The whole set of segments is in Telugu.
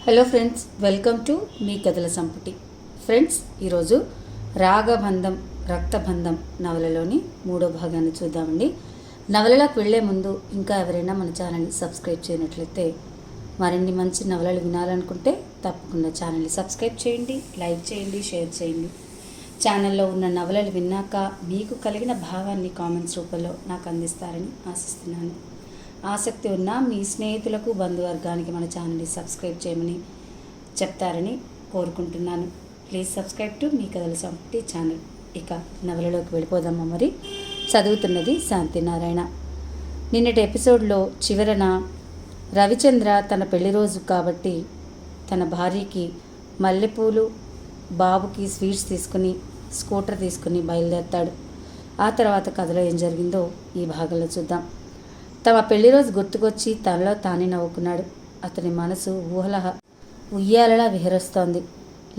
Hello friends, welcome to me కథల సంపుటి. ఫ్రెండ్స్, ఈరోజు రాగబంధం రక్తబంధం నవలలోని 3వ భాగాన్ని చూద్దామండి. నవలలోకి వెళ్లే ముందు ఇంకా ఎవరైనా మన ఛానల్ని సబ్స్క్రైబ్ చేయనట్లయితే మరిన్ని మంచి నవలలు వినాలనుకుంటే తప్పకుండా ఛానల్ని సబ్స్క్రైబ్ చేయండి, లైక్ చేయండి, షేర్ చేయండి. ఛానల్లో ఉన్న నవలలు విన్నాక మీకు కలిగిన భావాన్ని కామెంట్స్ రూపంలో నాకు అందిస్తారని ఆశిస్తున్నాను. ఆసక్తి ఉన్న మీ స్నేహితులకు, బంధువర్గానికి మన ఛానల్ని సబ్స్క్రైబ్ చేయమని చెప్తారని కోరుకుంటున్నాను. ప్లీజ్ సబ్స్క్రైబ్ టు మీ కథల సంపుటి ఛానల్. ఇక నవలలోకి వెళ్ళిపోదామా. మరి చదువుతున్నది శాంతినారాయణ. నిన్నటి ఎపిసోడ్లో చివరన రవిచంద్ర తన పెళ్లి రోజు కాబట్టి తన భార్యకి మల్లెపూలు, బాబుకి స్వీట్స్ తీసుకుని స్కూటర్ తీసుకుని బయలుదేరతాడు. ఆ తర్వాత కథలో ఏం జరిగిందో ఈ భాగంలో చూద్దాం. తమ పెళ్లి రోజు గుర్తుకొచ్చి తనలో తానే నవ్వుకున్నాడు. అతని మనసు ఉయ్యాలలా విహరిస్తోంది.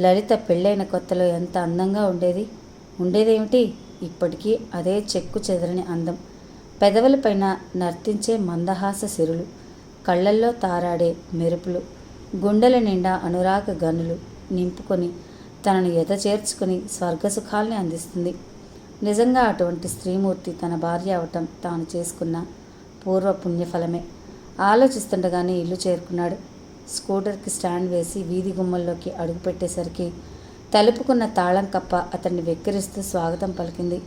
లలిత పెళ్ళైన కొత్తలో ఎంత అందంగా ఉండేదేమిటి? ఇప్పటికీ అదే చెక్కు చెదరని అందం. పెదవులపైన నర్తించే మందహాస సిరులు, కళ్ళల్లో తారాడే మెరుపులు, గుండెల నిండా అనురాగ గనులు నింపుకొని తనను చేర్చుకుని స్వర్గసుఖాల్ని అందిస్తుంది. నిజంగా అటువంటి స్త్రీమూర్తి తన భార్య అవటం తాను చేసుకున్న పూర్వ పుణ్యఫలమే. ఆలోచిస్తుండగానే ఇల్లు చేరుకున్నాడు. స్కూటర్కి స్టాండ్ వేసి వీధి గుమ్మల్లోకి అడుగుపెట్టేసరికి తలుపుకున్న తాళం కప్ప అతన్ని వెక్కిరిస్తూ స్వాగతం పలికింది.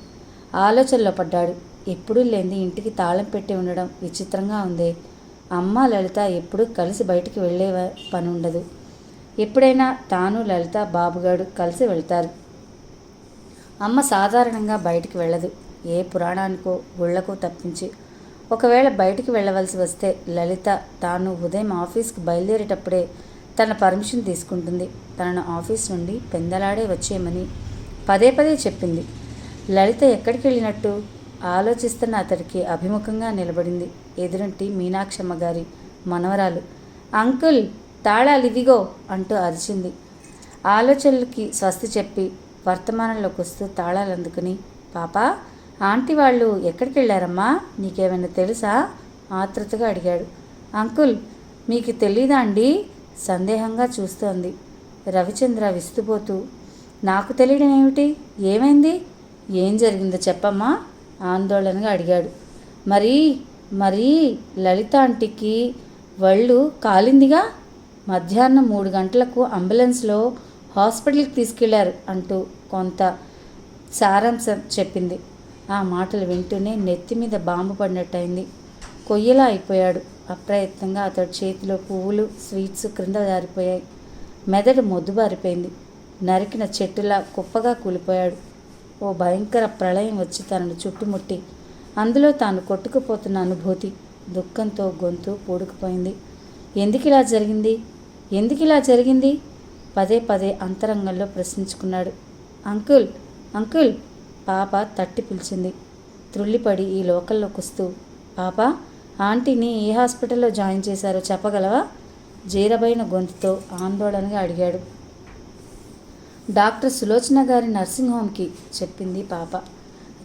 ఆలోచనలో పడ్డాడు. ఎప్పుడూ లేని ఇంటికి తాళం పెట్టి ఉండడం విచిత్రంగా ఉంది. అమ్మ లలిత ఎప్పుడూ కలిసి బయటికి వెళ్ళే పని ఉండదు. ఎప్పుడైనా తాను, లలిత, బాబుగాడు కలిసి వెళ్తారు. అమ్మ సాధారణంగా బయటికి వెళ్ళదు, ఏ పురాణానికో గుళ్లకో తప్పించి. ఒకవేళ బయటికి వెళ్ళవలసి వస్తే లలిత తాను ఉదయం ఆఫీస్కి బయలుదేరేటప్పుడే తన పర్మిషన్ తీసుకుంటుంది. తనను ఆఫీస్ నుండి పెందలాడే వచ్చేయమని పదే చెప్పింది. లలిత ఎక్కడికి వెళ్ళినట్టు ఆలోచిస్తున్న అతడికి అభిముఖంగా నిలబడింది ఎదురింటి మీనాక్షమ్మ గారి మనవరాలు. అంకుల్, తాళాలు ఇవిగో అంటూ అరిచింది. ఆలోచనలకి స్వస్తి చెప్పి వర్తమానంలోకి వస్తూ తాళాలు అందుకుని, పాపా, ఆంటీ వాళ్ళు ఎక్కడికి వెళ్ళారమ్మా? నీకేమైనా తెలుసా? ఆతృతగా అడిగాడు. అంకుల్, మీకు తెలీదా అండి? సందేహంగా చూస్తోంది. రవిచంద్ర విస్తుపోతూ, నాకు తెలియడం ఏమిటి? ఏమైంది? ఏం జరిగిందో చెప్పమ్మా ఆందోళనగా అడిగాడు. మరీ లలిత ఆంటీకి వళ్ళు కాలిందిగా. మధ్యాహ్నం 3 గంటలకు అంబులెన్స్లో హాస్పిటల్కి తీసుకెళ్లారు అంటూ కొంత సారాంశం చెప్పింది. ఆ మాటలు వింటూనే నెత్తి మీద బాంబు పడినట్టయింది. కొయ్యలా అయిపోయాడు. అప్రయత్నంగా అతడి చేతిలో పువ్వులు, స్వీట్స్ క్రింద జారిపోయాయి. మెదడు మొద్దుబారిపోయింది. నరికిన చెట్టులా కుప్పగా కూలిపోయాడు. ఓ భయంకర ప్రళయం వచ్చి తనను చుట్టుముట్టి అందులో తాను కొట్టుకుపోతున్న అనుభూతి. దుఃఖంతో గొంతు పూడుకుపోయింది. ఎందుకిలా జరిగింది? పదే అంతరంగంలో ప్రశ్నించుకున్నాడు. అంకుల్ పాప తట్టి పిలిచింది. త్రుళ్ళిపడి ఈ లోకల్లోకి వస్తూ, పాపా, ఆంటీని ఏ హాస్పిటల్లో జాయిన్ చేశారో చెప్పగలవా? జీరబైన గొంతుతో ఆందోళనగా అడిగాడు. డాక్టర్ సులోచన గారి నర్సింగ్ హోమ్కి చెప్పింది పాప.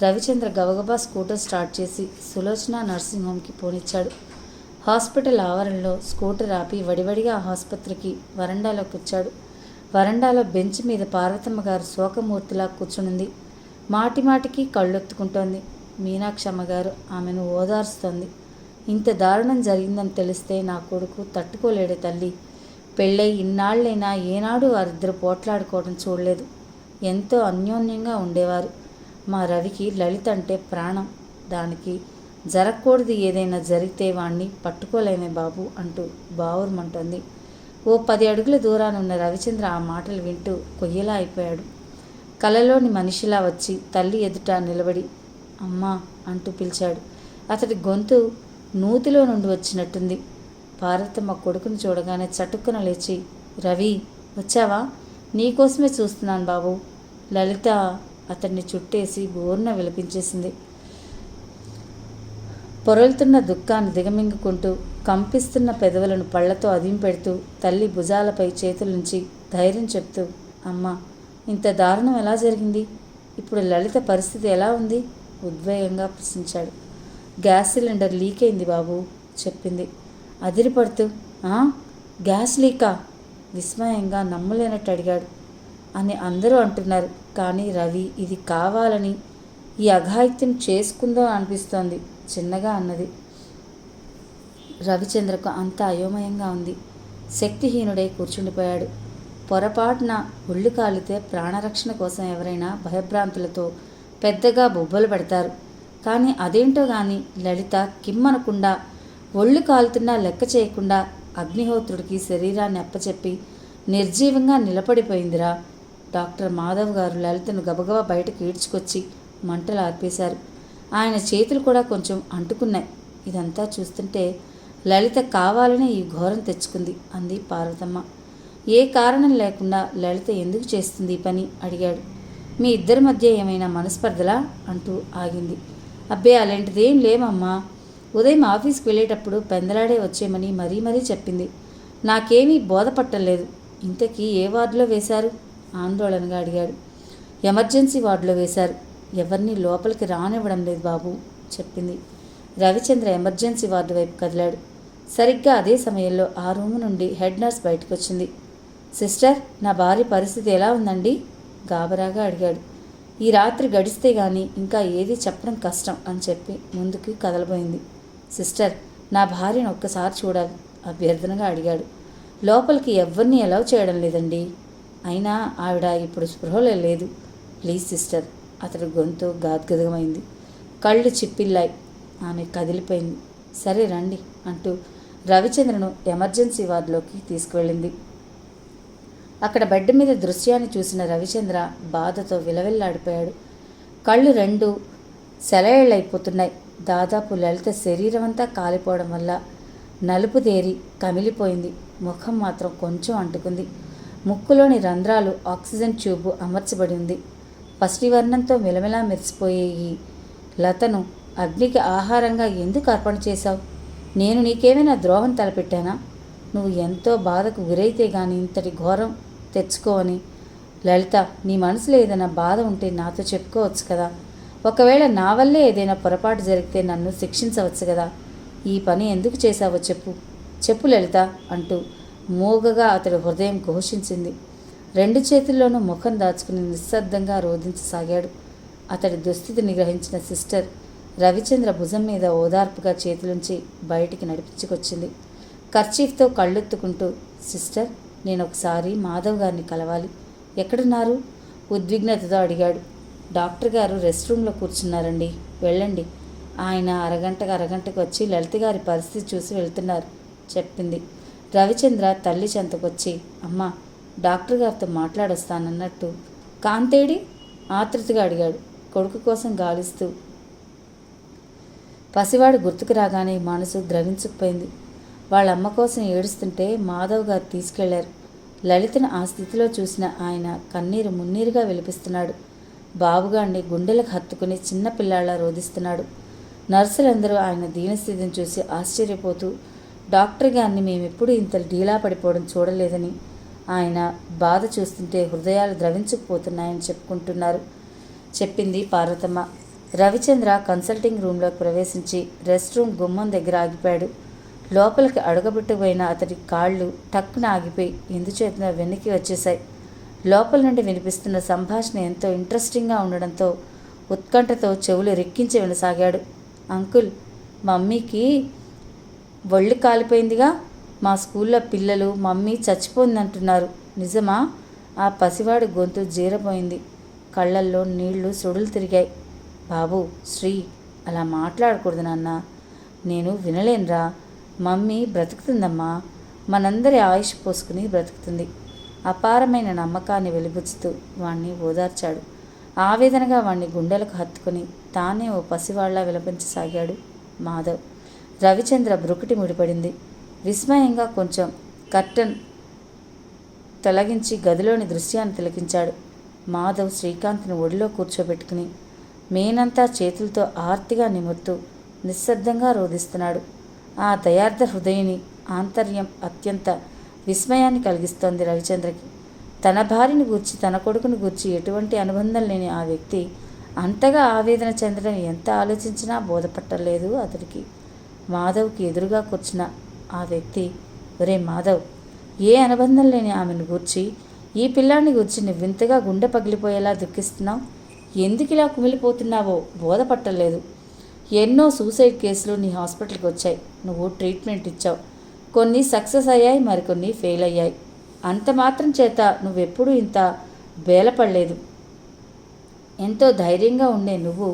రవిచంద్ర గబగబా స్కూటర్ స్టార్ట్ చేసి సులోచన నర్సింగ్ హోమ్కి పోనిచ్చాడు. హాస్పిటల్ ఆవరణలో స్కూటర్ ఆపి వడివడిగా ఆసుపత్రికి వరండాలోకి వచ్చాడు. వరండాలో బెంచ్ మీద పార్వతమ్మ గారు శోకమూర్తిలా కూర్చునుంది. మాటిమాటికి కళ్ళొత్తుకుంటోంది. మీనాక్షమ్మ గారు ఆమెను ఓదార్స్తోంది. ఇంత దారుణం జరిగిందని తెలిస్తే నా కొడుకు తట్టుకోలేడే తల్లి. పెళ్ళై ఇన్నాళ్ళైనా ఏనాడు వారిద్దరు పోట్లాడుకోవడం చూడలేదు. ఎంతో అన్యోన్యంగా ఉండేవారు. మా రవికి లలిత అంటే ప్రాణం. దానికి జరగకూడదు ఏదైనా జరిగితే వాణ్ణి పట్టుకోలేమే బాబు అంటూ బావురమంటోంది. ఓ 10 అడుగుల దూరాన ఉన్న రవిచంద్ర ఆ మాటలు వింటూ కొయ్యలా అయిపోయాడు. కలలోని మనిషిలా వచ్చి తల్లి ఎదుట నిలబడి అమ్మా అంటూ పిలిచాడు. అతడి గొంతు నూతిలో నుండి వచ్చినట్టుంది. పార్వతమ్మ కొడుకుని చూడగానే చటుక్కున లేచి, రవి, వచ్చావా? నీకోసమే చూస్తున్నాను బాబు. లలిత అతన్ని చుట్టేసి బోర్న విలపించేసింది. పొరలుతున్న దుఃఖాన్ని దిగమింగుకుంటూ కంపిస్తున్న పెదవులను పళ్లతో అదింపెడుతూ తల్లి భుజాలపై చేతులుంచి ధైర్యం చెప్తూ, అమ్మా, ఇంత దారుణం ఎలా జరిగింది? ఇప్పుడు లలిత పరిస్థితి ఎలా ఉంది? ఉద్వేగంగా ప్రశ్నించాడు. గ్యాస్ సిలిండర్ లీక్ అయింది బాబు చెప్పింది అదిరిపడుతూ. గ్యాస్ లీకా? విస్మయంగా నమ్మలేనట్టు అడిగాడు. అని అందరూ అంటున్నారు, కానీ రవి ఇది కావాలని ఈ అఘాయిత్యం చేసుకుందో అనిపిస్తోంది చిన్నగా అన్నది. రవిచంద్రకు అంత అయోమయంగా ఉంది. శక్తిహీనుడై కూర్చుండిపోయాడు. పొరపాటున ఒళ్ళు కాలితే ప్రాణరక్షణ కోసం ఎవరైనా భయభ్రాంతులతో పెద్దగా బొబ్బలు పెడతారు. కానీ అదేంటో గాని లలిత కిమ్మనకుండా ఒళ్ళు కాలుతున్నా లెక్క చేయకుండా అగ్నిహోత్రుడికి శరీరాన్ని అప్పచెప్పి నిర్జీవంగా నిలబడిపోయిందిరా. డాక్టర్ మాధవ్ గారు లలితను గబగబా బయటకు ఈడ్చుకొచ్చి మంటలు ఆర్పేశారు. ఆయన చేతులు కూడా కొంచెం అంటుకున్నాయి. ఇదంతా చూస్తుంటే లలిత కావాలని ఈ ఘోరం తెచ్చుకుంది అంది పార్వతమ్మ. ఏ కారణం లేకుండా లలిత ఎందుకు చేస్తుంది ఈ పని అడిగాడు. మీ ఇద్దరి మధ్య ఏమైనా మనస్పర్ధలా అంటూ ఆగింది. అబ్బే అలాంటిదేం లేమమ్మా. ఉదయం ఆఫీస్కి వెళ్ళేటప్పుడు పెందలాడే వచ్చేయమని మరీ మరీ చెప్పింది. నాకేమీ బోధపట్టలేదు. ఇంతకీ ఏ వార్డులో వేశారు ఆందోళనగా అడిగాడు. ఎమర్జెన్సీ వార్డులో వేశారు. ఎవరిని లోపలికి రానివ్వడం లేదు బాబు చెప్పింది. రవిచంద్ర ఎమర్జెన్సీ వార్డు వైపు కదిలాడు. సరిగ్గా అదే సమయంలో ఆ రూము నుండి హెడ్ నర్స్ బయటకు వచ్చింది. సిస్టర్, నా భార్య పరిస్థితి ఎలా ఉందండి గాబరాగా అడిగాడు. ఈ రాత్రి గడిస్తే గాని ఇంకా ఏది చెప్పడం కష్టం అని చెప్పి ముందుకు కదలబోయింది. సిస్టర్, నా భార్యను ఒక్కసారి చూడాలి అభ్యర్థనగా అడిగాడు. లోపలికి ఎవరిని అలౌ చేయడం లేదండి. అయినా ఆవిడ ఇప్పుడు స్పృహలో లేదు. Please sister. అతడి గొంతు గాద్గదమైంది. కళ్ళు చిప్పిల్లాయి. ఆమె కదిలిపోయింది. సరే రండి అంటూ రవిచంద్రను ఎమర్జెన్సీ వార్డులోకి తీసుకువెళ్ళింది. అక్కడ బెడ్ మీద దృశ్యాన్ని చూసిన రవిచంద్ర బాధతో విలవిల్లాడిపోయాడు. కళ్ళు రెండు సెలయేళ్ళైపోతున్నాయి. దాదాపు లలిత శరీరం అంతా కాలిపోవడం వల్ల నలుపుదేరి కమిలిపోయింది. ముఖం మాత్రం కొంచెం అంటుకుంది. ముక్కులోని రంధ్రాలు ఆక్సిజన్ ట్యూబు అమర్చబడి ఉంది. పసివర్ణంతో మిలమిలా మెరిసిపోయే ఈ లతను అగ్నికి ఆహారంగా ఎందుకు అర్పణ చేశావు? నేను నీకేమైనా ద్రోహం తలపెట్టానా? నువ్వు ఎంతో బాధకు గురైతే గాని ఇంతటి ఘోరం తెచ్చుకోవని. లలిత, నీ మనసులో ఏదైనా బాధ ఉంటే నాతో చెప్పుకోవచ్చు కదా. ఒకవేళ నా వల్లే ఏదైనా పొరపాటు జరిగితే నన్ను శిక్షించవచ్చు కదా. ఈ పని ఎందుకు చేశావో చెప్పు చెప్పు లలిత అంటూ మూగగా అతడి హృదయం ఘోషించింది. రెండు చేతుల్లోనూ ముఖం దాచుకుని నిశ్శబ్దంగా రోధించసాగాడు. అతడి దుస్థితిని గ్రహించిన సిస్టర్ రవిచంద్ర భుజం మీద ఓదార్పుగా చేతులుంచి బయటికి నడిపించుకొచ్చింది. కర్చీఫ్తో కళ్ళెత్తుకుంటూ, సిస్టర్, నేను ఒకసారి మాధవ్ గారిని కలవాలి. ఎక్కడున్నారు ఉద్విగ్నతతో అడిగాడు. డాక్టర్ గారు రెస్ట్ రూమ్లో కూర్చున్నారండి, వెళ్ళండి. ఆయన అరగంటకు వచ్చి లలిత గారి పరిస్థితి చూసి వెళ్తున్నారు చెప్పింది. రవిచంద్ర తల్లి చెంతకొచ్చి, అమ్మా, డాక్టర్ గారితో మాట్లాడొస్తానన్నట్టు కాంతేడి ఆతృతగా అడిగాడు కొడుకు కోసం గాలిస్తూ. పసివాడు గుర్తుకు రాగానే మనసు ద్రవించుకుపోయింది. వాళ్ళ అమ్మ కోసం ఏడుస్తుంటే మాధవ్ గారు తీసుకెళ్లారు. లలితను ఆ స్థితిలో చూసిన ఆయన కన్నీరు మున్నీరుగా విలిపిస్తున్నాడు. బాబుగాడిని గుండెలకు హత్తుకుని చిన్నపిల్లాళ్ళ రోధిస్తున్నాడు. నర్సులందరూ ఆయన దీనస్థితిని చూసి ఆశ్చర్యపోతూ, డాక్టర్ గారిని మేమెప్పుడు ఇంత ఢీలా పడిపోవడం చూడలేదని, ఆయన బాధ చూస్తుంటే హృదయాలు ద్రవించుకుపోతున్నాయని చెప్పుకుంటున్నారు చెప్పింది పార్వతమ్మ. రవిచంద్ర కన్సల్టింగ్ రూమ్లోకి ప్రవేశించి రెస్ట్ రూమ్ గుమ్మం దగ్గర ఆగిపోయాడు. లోపలికి అడగబెట్టుకుపోయిన అతడి కాళ్ళు టక్కున ఆగిపోయి ఎందుచేతనో వెనక్కి వచ్చేశాయి. లోపల నుండి వినిపిస్తున్న సంభాషణ ఎంతో ఇంట్రెస్టింగ్గా ఉండడంతో ఉత్కంఠతో చెవులు రెక్కించి వినసాగాడు. అంకుల్, మమ్మీకి ఒళ్ళు కాలిపోయిందిగా. మా స్కూల్లో పిల్లలు మమ్మీ చచ్చిపోయిందంటున్నారు. నిజమా? ఆ పసివాడి గొంతు జీరపోయింది. కళ్ళల్లో నీళ్లు సుడులు తిరిగాయి. బాబు, శ్రీ, అలా మాట్లాడకూడదు నాన్న. నేను వినలేనురా. మమ్మీ బ్రతుకుతుందమ్మా. మనందరి ఆయుష్ పోసుకుని బ్రతుకుతుంది. అపారమైన నమ్మకాన్ని వెలిబుచ్చుతూ వాణ్ణి ఓదార్చాడు. ఆవేదనగా వాణ్ణి గుండెలకు హత్తుకుని తానే ఓ పసివాళ్లా విలపించసాగాడు మాధవ్. రవిచంద్ర బ్రుకుటి ముడిపడింది. విస్మయంగా కొంచెం కర్టన్ తొలగించి గదిలోని దృశ్యాన్ని తిలకించాడు. మాధవ్ శ్రీకాంత్ని ఒడిలో కూర్చోబెట్టుకుని మేనంతా చేతులతో ఆర్తిగా నిమురుతూ నిశ్శబ్దంగా రోధిస్తున్నాడు. ఆ దయార్థ హృదయుని ఆంతర్యం అత్యంత విస్మయాన్ని కలిగిస్తోంది రవిచంద్రకి. తన భార్యను గూర్చి, తన కొడుకును గూర్చి ఎటువంటి అనుబంధం లేని ఆ వ్యక్తి అంతగా ఆవేదన చెందడం ఎంత ఆలోచించినా బోధపట్టలేదు అతడికి. మాధవ్కి ఎదురుగా కూర్చున్న ఆ వ్యక్తి, ఒరే మాధవ్, ఏ అనుబంధం లేని ఆమెను గూర్చి, ఈ పిల్లాన్ని గూర్చి నువ్వింతగా గుండె పగిలిపోయేలా దుఃఖిస్తున్నావు? ఎందుకు ఇలా కుమిలిపోతున్నావో బోధపట్టలేదు. ఎన్నో సూసైడ్ కేసులు నీ హాస్పిటల్కి వచ్చాయి. నువ్వు ట్రీట్మెంట్ ఇచ్చావు. కొన్ని సక్సెస్ అయ్యాయి, మరికొన్ని ఫెయిల్ అయ్యాయి. అంత మాత్రం చేత నువ్వెప్పుడూ ఇంత బేలపడలేదు. ఎంతో ధైర్యంగా ఉండే నువ్వు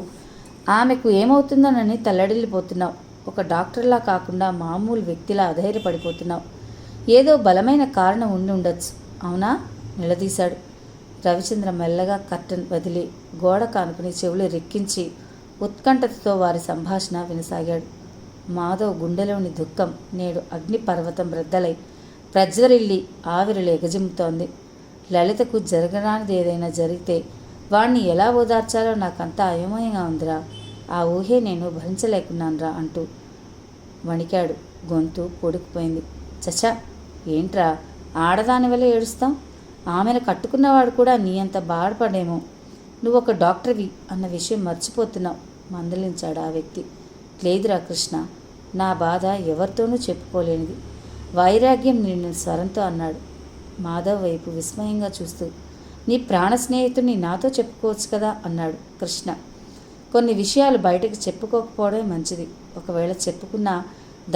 ఆమెకు ఏమవుతుందోనని తల్లడిల్లిపోతున్నావు. ఒక డాక్టర్లా కాకుండా మామూలు వ్యక్తిలా అధైర్యపడిపోతున్నావు. ఏదో బలమైన కారణం ఉండి ఉండొచ్చు, అవునా? నిలదీశాడు. రవిచంద్ర మెల్లగా కర్టన్ వదిలి గోడ కానుకుని చెవులు రెక్కించి ఉత్కంఠతతో వారి సంభాషణ వినసాగాడు. మాధవ్ గుండెలోని దుఃఖం నేడు అగ్నిపర్వతం బ్రద్దలై ప్రజ్వరిల్లి ఆవిరులు ఎగజిమ్ముతోంది. లలితకు జరగరానిది ఏదైనా జరిగితే వాణ్ణి ఎలా ఓదార్చాలో నాకంతా అయోమయంగా ఉందిరా. ఆ ఊహే నేను భరించలేకున్నానురా అంటూ వణికాడు. గొంతు పొడుకుపోయింది. చచా, ఏంట్రా ఆడదాని వల్ల ఏడుస్తాం? ఆమెను కట్టుకున్నవాడు కూడా నీ అంత బాధపడేమో. నువ్వు ఒక డాక్టర్వి అన్న విషయం మర్చిపోతున్నావు మందలించాడు ఆ వ్యక్తి. లేదురా కృష్ణ, నా బాధ ఎవరితోనూ చెప్పుకోలేనిది. వైరాగ్యం నిండిన స్వరంతో అన్నాడు. మాధవ్ వైపు విస్మయంగా చూస్తూ, నీ ప్రాణ స్నేహితుడిని నాతో చెప్పుకోవచ్చు కదా అన్నాడు కృష్ణ. కొన్ని విషయాలు బయటకు చెప్పుకోకపోవడమే మంచిది. ఒకవేళ చెప్పుకున్నా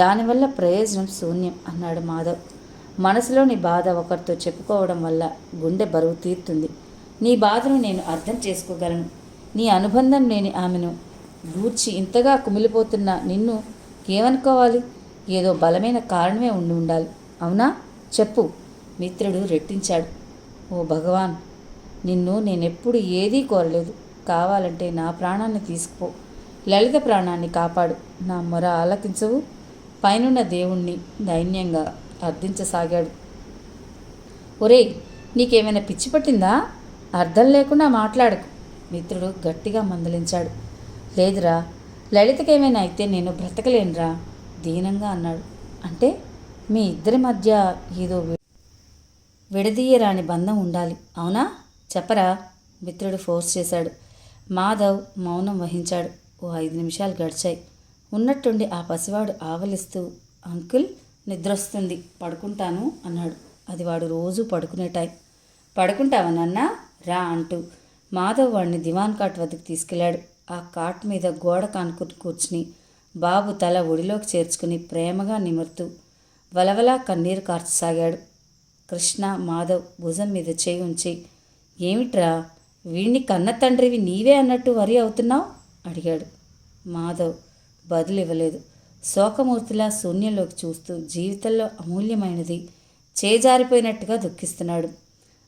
దానివల్ల ప్రయోజనం శూన్యం అన్నాడు మాధవ్. మనసులోని బాధ ఒకరితో చెప్పుకోవడం వల్ల గుండె బరువు తీరుతుంది. నీ బాధను నేను అర్థం చేసుకోగలను. నీ అనుబంధం లేని ఆమెను గూర్చి ఇంతగా కుమిలిపోతున్న నిన్ను ఏమనుకోవాలి? ఏదో బలమైన కారణమే ఉండి ఉండాలి, అవునా? చెప్పు, మిత్రుడు రెట్టించాడు. ఓ భగవాన్, నిన్ను నేనెప్పుడు ఏదీ కోరలేదు. కావాలంటే నా ప్రాణాన్ని తీసుకుపో, లలిత ప్రాణాన్ని కాపాడు. నా మొర ఆలకించవు? పైనున్న దేవుణ్ణి దైన్యంగా అర్థించసాగాడు. ఒరేయ్, నీకేమైనా పిచ్చి పట్టిందా? అర్థం లేకుండా మాట్లాడకు, మిత్రుడు గట్టిగా మందలించాడు. లేదురా, లలితకేమైనా అయితే నేను బ్రతకలేనురా దీనంగా అన్నాడు. అంటే మీ ఇద్దరి మధ్య ఏదో విడదీయరాని బంధం ఉండాలి, అవునా? చెప్పరా, మిత్రుడు ఫోర్స్ చేశాడు. మాధవ్ మౌనం వహించాడు. ఓ 5 నిమిషాలు గడిచాయి. ఉన్నట్టుండి ఆ పసివాడు ఆవలిస్తూ, అంకుల్ నిద్రొస్తుంది, పడుకుంటాను అన్నాడు. అది వాడు రోజూ పడుకునే టైం. పడుకుంటావా నాన్న, రా అంటూ మాధవ్ వాడిని దివాన్ కాట్ వద్దకు తీసుకెళ్లాడు. ఆ కాట్ మీద గోడ కానుకుని కూర్చుని బాబు తల ఒడిలోకి చేర్చుకుని ప్రేమగా నిమురుతూ వలవలా కన్నీరు కార్చసాగాడు. కృష్ణ మాధవ్ భుజం మీద చేయి ఉంచి, ఏమిట్రా, వీణ్ణి కన్న తండ్రివి నీవే అన్నట్టు వరి అవుతున్నావు అడిగాడు. మాధవ్ బదులివ్వలేదు. శోకమూర్తిలా శూన్యంలోకి చూస్తూ జీవితంలో అమూల్యమైనది చేజారిపోయినట్టుగా దుఃఖిస్తున్నాడు.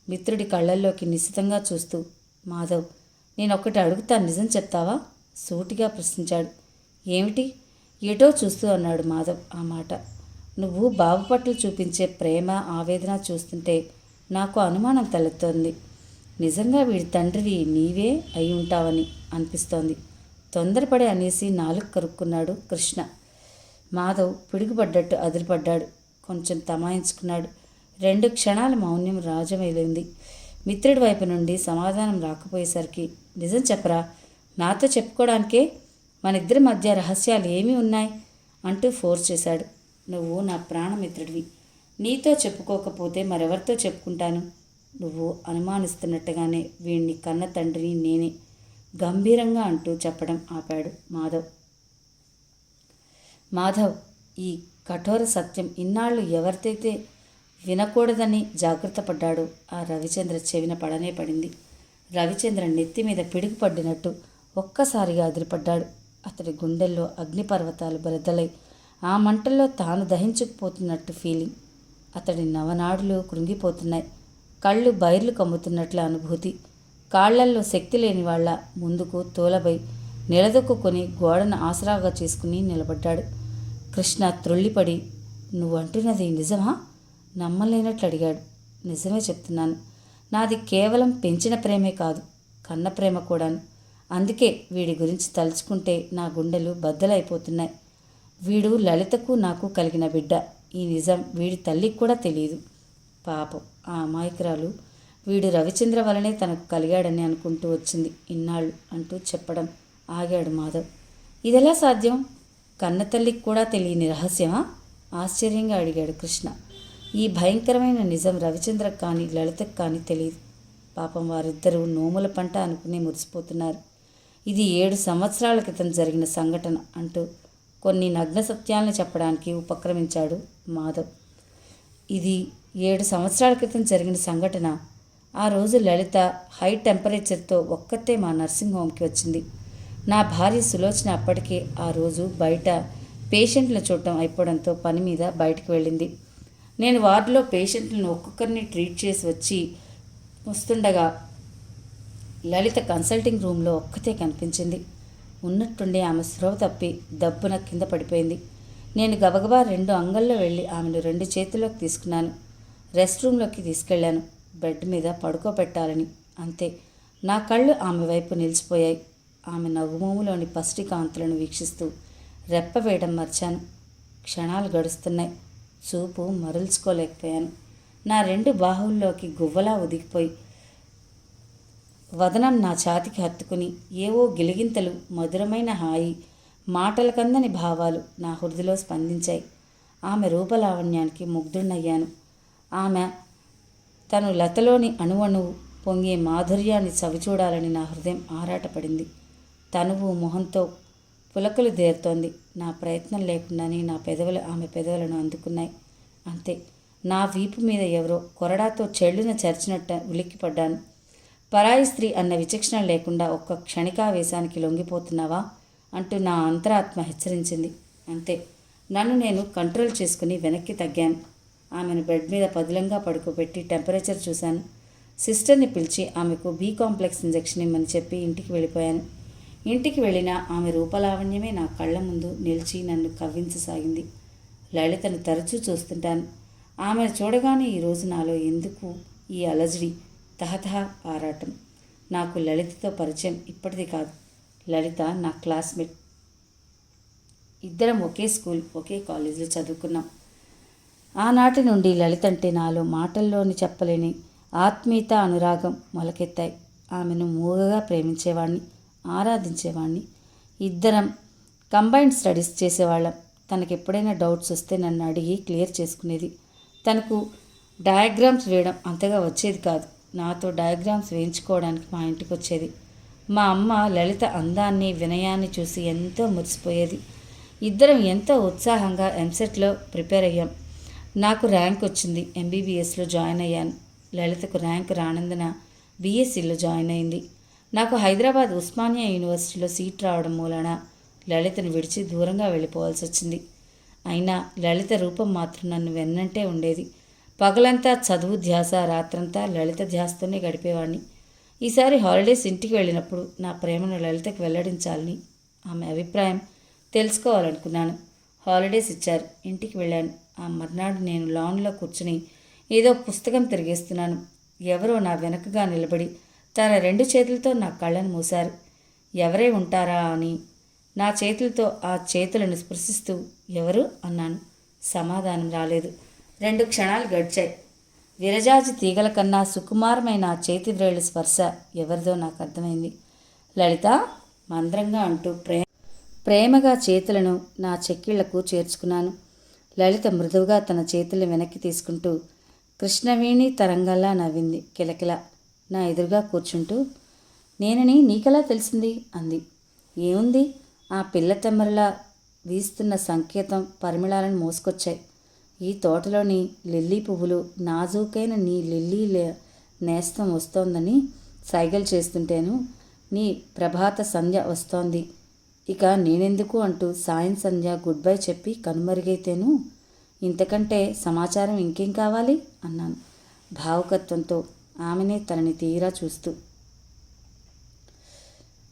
మిత్రుడి కళ్ళల్లోకి నిశితంగా చూస్తూ, మాధవ్, నేనొక్కటి అడుగుతాను, నిజం చెప్తావా? సూటిగా ప్రశ్నించాడు. ఏమిటి? ఏటో చూస్తూ అన్నాడు మాధవ్ ఆ మాట. నువ్వు బాబు పట్ల చూపించే ప్రేమ ఆవేదన చూస్తుంటే నాకు అనుమానం తలెత్తోంది. నిజంగా వీడి తండ్రివి నీవే అయి ఉంటావని అనిపిస్తోంది. తొందరపడి అనేసి నాలుగు కరుక్కున్నాడు కృష్ణ. మాధవ్ పిడుగుపడ్డట్టు అదిరిపడ్డాడు. కొంచెం తమాయించుకున్నాడు. 2 క్షణాల మౌన్యం రాజమేలింది. మిత్రుడి వైపు నుండి సమాధానం రాకపోయేసరికి, నిజం చెప్పరా, నాతో చెప్పుకోవడానికే, మనిద్దరి మధ్య రహస్యాలు ఏమీ ఉన్నాయి అంటూ ఫోర్స్ చేశాడు. నువ్వు నా ప్రాణమిత్రుడివి. నీతో చెప్పుకోకపోతే మరెవరితో చెప్పుకుంటాను? నువ్వు అనుమానిస్తున్నట్టుగానే వీణ్ణి కన్న తండ్రిని నేనే, గంభీరంగా అంటూ చెప్పడం ఆపాడు మాధవ్. మాధవ్ ఈ కఠోర సత్యం ఇన్నాళ్ళు ఎవరితైతే వినకూడదని జాగ్రత్త పడ్డాడో ఆ రవిచంద్ర చెవిన పడనే పడింది. రవిచంద్ర నెత్తి మీద పిడుగు పడినట్టు ఒక్కసారిగా అదిరిపడ్డాడు. అతడి గుండెల్లో అగ్నిపర్వతాలు బరదలై ఆ మంటల్లో తాను దహించుకుపోతున్నట్టు ఫీలింగ్. అతడి నవనాడులు కృంగిపోతున్నాయి. కళ్ళు బైర్లు కమ్ముతున్నట్ల అనుభూతి. కాళ్లల్లో శక్తి లేని వాళ్ళ ముందుకు తోలబై నిలదొక్కుని గోడను ఆసరాగా చేసుకుని నిలబడ్డాడు. కృష్ణ త్రొల్లిపడి, నువ్వంటున్నది నిజమా? నమ్మలేనట్లు అడిగాడు. నిజమే చెప్తున్నాను. నాది కేవలం పెంచిన ప్రేమే కాదు, కన్న ప్రేమ కూడాను. అందుకే వీడి గురించి తలుచుకుంటే నా గుండెలు బద్దలైపోతున్నాయి. వీడు లలితకు నాకు కలిగిన బిడ్డ. ఈ నిజం వీడి తల్లికి కూడా తెలియదు. పాపం ఆ అమాయకురాలు వీడు రవిచంద్ర వలనే తనకు కలిగాడని అనుకుంటూ వచ్చింది ఇన్నాళ్ళు అంటూ చెప్పడం ఆగాడు మాధవ్. ఇదెలా సాధ్యం? కన్నతల్లికి కూడా తెలియని రహస్యమా? ఆశ్చర్యంగా అడిగాడు కృష్ణ. ఈ భయంకరమైన నిజం రవిచంద్రకు కానీ లలితకు కానీ తెలియదు. పాపం వారిద్దరూ నోముల పంట అనుకుని మురిసిపోతున్నారు. ఇది 7 సంవత్సరాల క్రితం జరిగిన సంఘటన అంటూ కొన్ని నగ్న సత్యాలను చెప్పడానికి ఉపక్రమించాడు మాధవ్. ఇది 7 సంవత్సరాల క్రితం జరిగిన సంఘటన. ఆ రోజు లలిత హై టెంపరేచర్తో ఒక్కతే మా నర్సింగ్ హోమ్కి వచ్చింది. నా భార్య సులోచన అప్పటికే ఆ రోజు బయట పేషెంట్లను చూడటం అయిపోవడంతో పని మీద బయటకు వెళ్ళింది. నేను వార్డులో పేషెంట్లను ఒక్కొక్కరిని ట్రీట్ చేసి వస్తుండగా లలిత కన్సల్టింగ్ రూమ్లో ఒక్కతే కనిపించింది. ఉన్నట్టుండి ఆమె స్పృహ తప్పి దబ్బున కింద పడిపోయింది. నేను గబగబా 2 అంగల్లో వెళ్ళి ఆమెను 2 చేతుల్లోకి తీసుకున్నాను. రెస్ట్ రూమ్లోకి తీసుకెళ్లాను. బెడ్ మీద పడుకోబెట్టాలని. అంతే, నా కళ్ళు ఆమె వైపు నిలిచిపోయాయి. ఆమె నగుమోములోని పసిటి కాంతులను వీక్షిస్తూ రెప్ప వేయడం మర్చాను. క్షణాలు గడుస్తున్నాయి. చూపు మరల్చుకోలేకపోయాను. నా 2 బాహువుల్లోకి గువ్వలా ఒదిగిపోయి వదనం నా ఛాతికి హత్తుకుని ఏవో గిలిగింతలు, మధురమైన హాయి, మాటలకందని భావాలు నా హృదయలో స్పందించాయి. ఆమె రూపలావణ్యానికి ముగ్ధుణ్ణయ్యాను. ఆమె తను లతలోని అణువణువు పొంగే మాధుర్యాన్ని చవిచూడాలని నా హృదయం ఆరాటపడింది. తనువు మొహంతో పులకలు దేరుతోంది. నా ప్రయత్నం లేకుండానే నా పెదవులు ఆమె పెదవులను అందుకున్నాయి. అంతే, నా వీపు మీద ఎవరో కొరడాతో చెళ్ళున చరిచినట్టు ఉలిక్కిపడ్డాను. పరాయి స్త్రీ అన్న విచక్షణ లేకుండా ఒక్క క్షణికావేశానికి లొంగిపోతున్నావా అంటూ నా అంతరాత్మ హెచ్చరించింది. అంతే, నన్ను నేను కంట్రోల్ చేసుకుని వెనక్కి తగ్గాను. ఆమెను బెడ్ మీద పదిలంగా పడుకోబెట్టి టెంపరేచర్ చూశాను. సిస్టర్ని పిలిచి ఆమెకు బి కాంప్లెక్స్ ఇంజెక్షన్ ఇమ్మని చెప్పి ఇంటికి వెళ్ళిపోయాను. ఇంటికి వెళ్ళిన ఆమె రూపలావణ్యమే నా కళ్ళ ముందు నిలిచి నన్ను కవ్వించసాగింది. లలితను తరచూ చూస్తుంటాను. ఆమెను చూడగానే ఈరోజు నాలో ఎందుకు ఈ అలజడి, తహతహ ఆరాటం. నాకు లలితతో పరిచయం ఇప్పటిది కాదు. లలిత నా క్లాస్మేట్. ఇద్దరం ఒకే స్కూల్, ఒకే కాలేజీలో చదువుకున్నాం. ఆనాటి నుండి లలిత అంటే నాలో మాటల్లోని చెప్పలేని ఆత్మీయత, అనురాగం మొలకెత్తాయి. ఆమెను మూగగా ప్రేమించేవాడిని, ఆరాధించేవాడిని. ఇద్దరం కంబైన్డ్ స్టడీస్ చేసేవాళ్ళం. తనకు ఎప్పుడైనా డౌట్స్ వస్తే నన్ను అడిగి క్లియర్ చేసుకునేది. తనకు డయాగ్రామ్స్ వేయడం అంతగా వచ్చేది కాదు. నాతో డయాగ్రామ్స్ వేయించుకోవడానికి మా ఇంటికి వచ్చేది. మా అమ్మ లలిత అందాన్ని, వినయాన్ని చూసి ఎంతో మురిసిపోయేది. ఇద్దరం ఎంతో ఉత్సాహంగా ఎంసెట్లో ప్రిపేర్ అయ్యాం. నాకు ర్యాంక్ వచ్చింది. ఎంబీబీఎస్లో జాయిన్ అయ్యాను. లలితకు ర్యాంక్ రానందున బీఎస్సీలో జాయిన్ అయింది. నాకు హైదరాబాద్ ఉస్మానియా యూనివర్సిటీలో సీట్ రావడం మూలన లలితను విడిచి దూరంగా వెళ్ళిపోవాల్సి వచ్చింది. అయినా లలిత రూపం మాత్రం నన్ను వెన్నంటే ఉండేది. పగలంతా చదువు ధ్యాస, రాత్రంతా లలిత ధ్యాసతోనే గడిపేవాడిని. ఈసారి హాలిడేస్ ఇంటికి వెళ్ళినప్పుడు నా ప్రేమను లలితకు వెల్లడించాలని, ఆమె అభిప్రాయం తెలుసుకోవాలనుకున్నాను. హాలిడేస్ ఇచ్చారు. ఇంటికి వెళ్ళాను. ఆ మర్నాడు నేను లాన్లో కూర్చుని ఏదో పుస్తకం తిరిగేస్తున్నాను. ఎవరో నా వెనకగా నిలబడి తన 2 చేతులతో నా కళ్ళను మూశారు. ఎవరే ఉంటారా అని నా చేతులతో ఆ చేతులను స్పృశిస్తూ ఎవరు అన్నాను. సమాధానం రాలేదు. 2 క్షణాలు గడిచాయి. విరజాజి తీగల కన్నా సుకుమారమైన ఆ చేతి వ్రేళ్ళ స్పర్శ ఎవరిదో నాకు అర్థమైంది. లలిత మంద్రంగా అంటూ ప్రేమగా చేతులను నా చెక్కిళ్లకు చేర్చుకున్నాను. లలిత మృదువుగా తన చేతుల్ని వెనక్కి తీసుకుంటూ కృష్ణవేణి తరంగల్లా నవ్వింది కిలకిల. నా ఎదురుగా కూర్చుంటూ, నేనని నీకెలా తెలిసింది అంది. ఏముంది, ఆ పిల్ల తెమ్మరిలా వీస్తున్న సంకేతం పరిమళాలను మోసుకొచ్చాయి. ఈ తోటలోని లిల్లీ పువ్వులు నాజూకైన నీ లిల్లీ నేస్తం వస్తోందని సైగలు చేస్తుంటేను నీ ప్రభాత సంధ్య వస్తోంది. ఇక నేనెందుకు అంటూ సాయం సంధ్య గుడ్ బై చెప్పి కనుమరుగైతేను ఇంతకంటే సమాచారం ఇంకేం కావాలి అన్నాను భావుకత్వంతో ఆమెనే తనని తీరా చూస్తూ.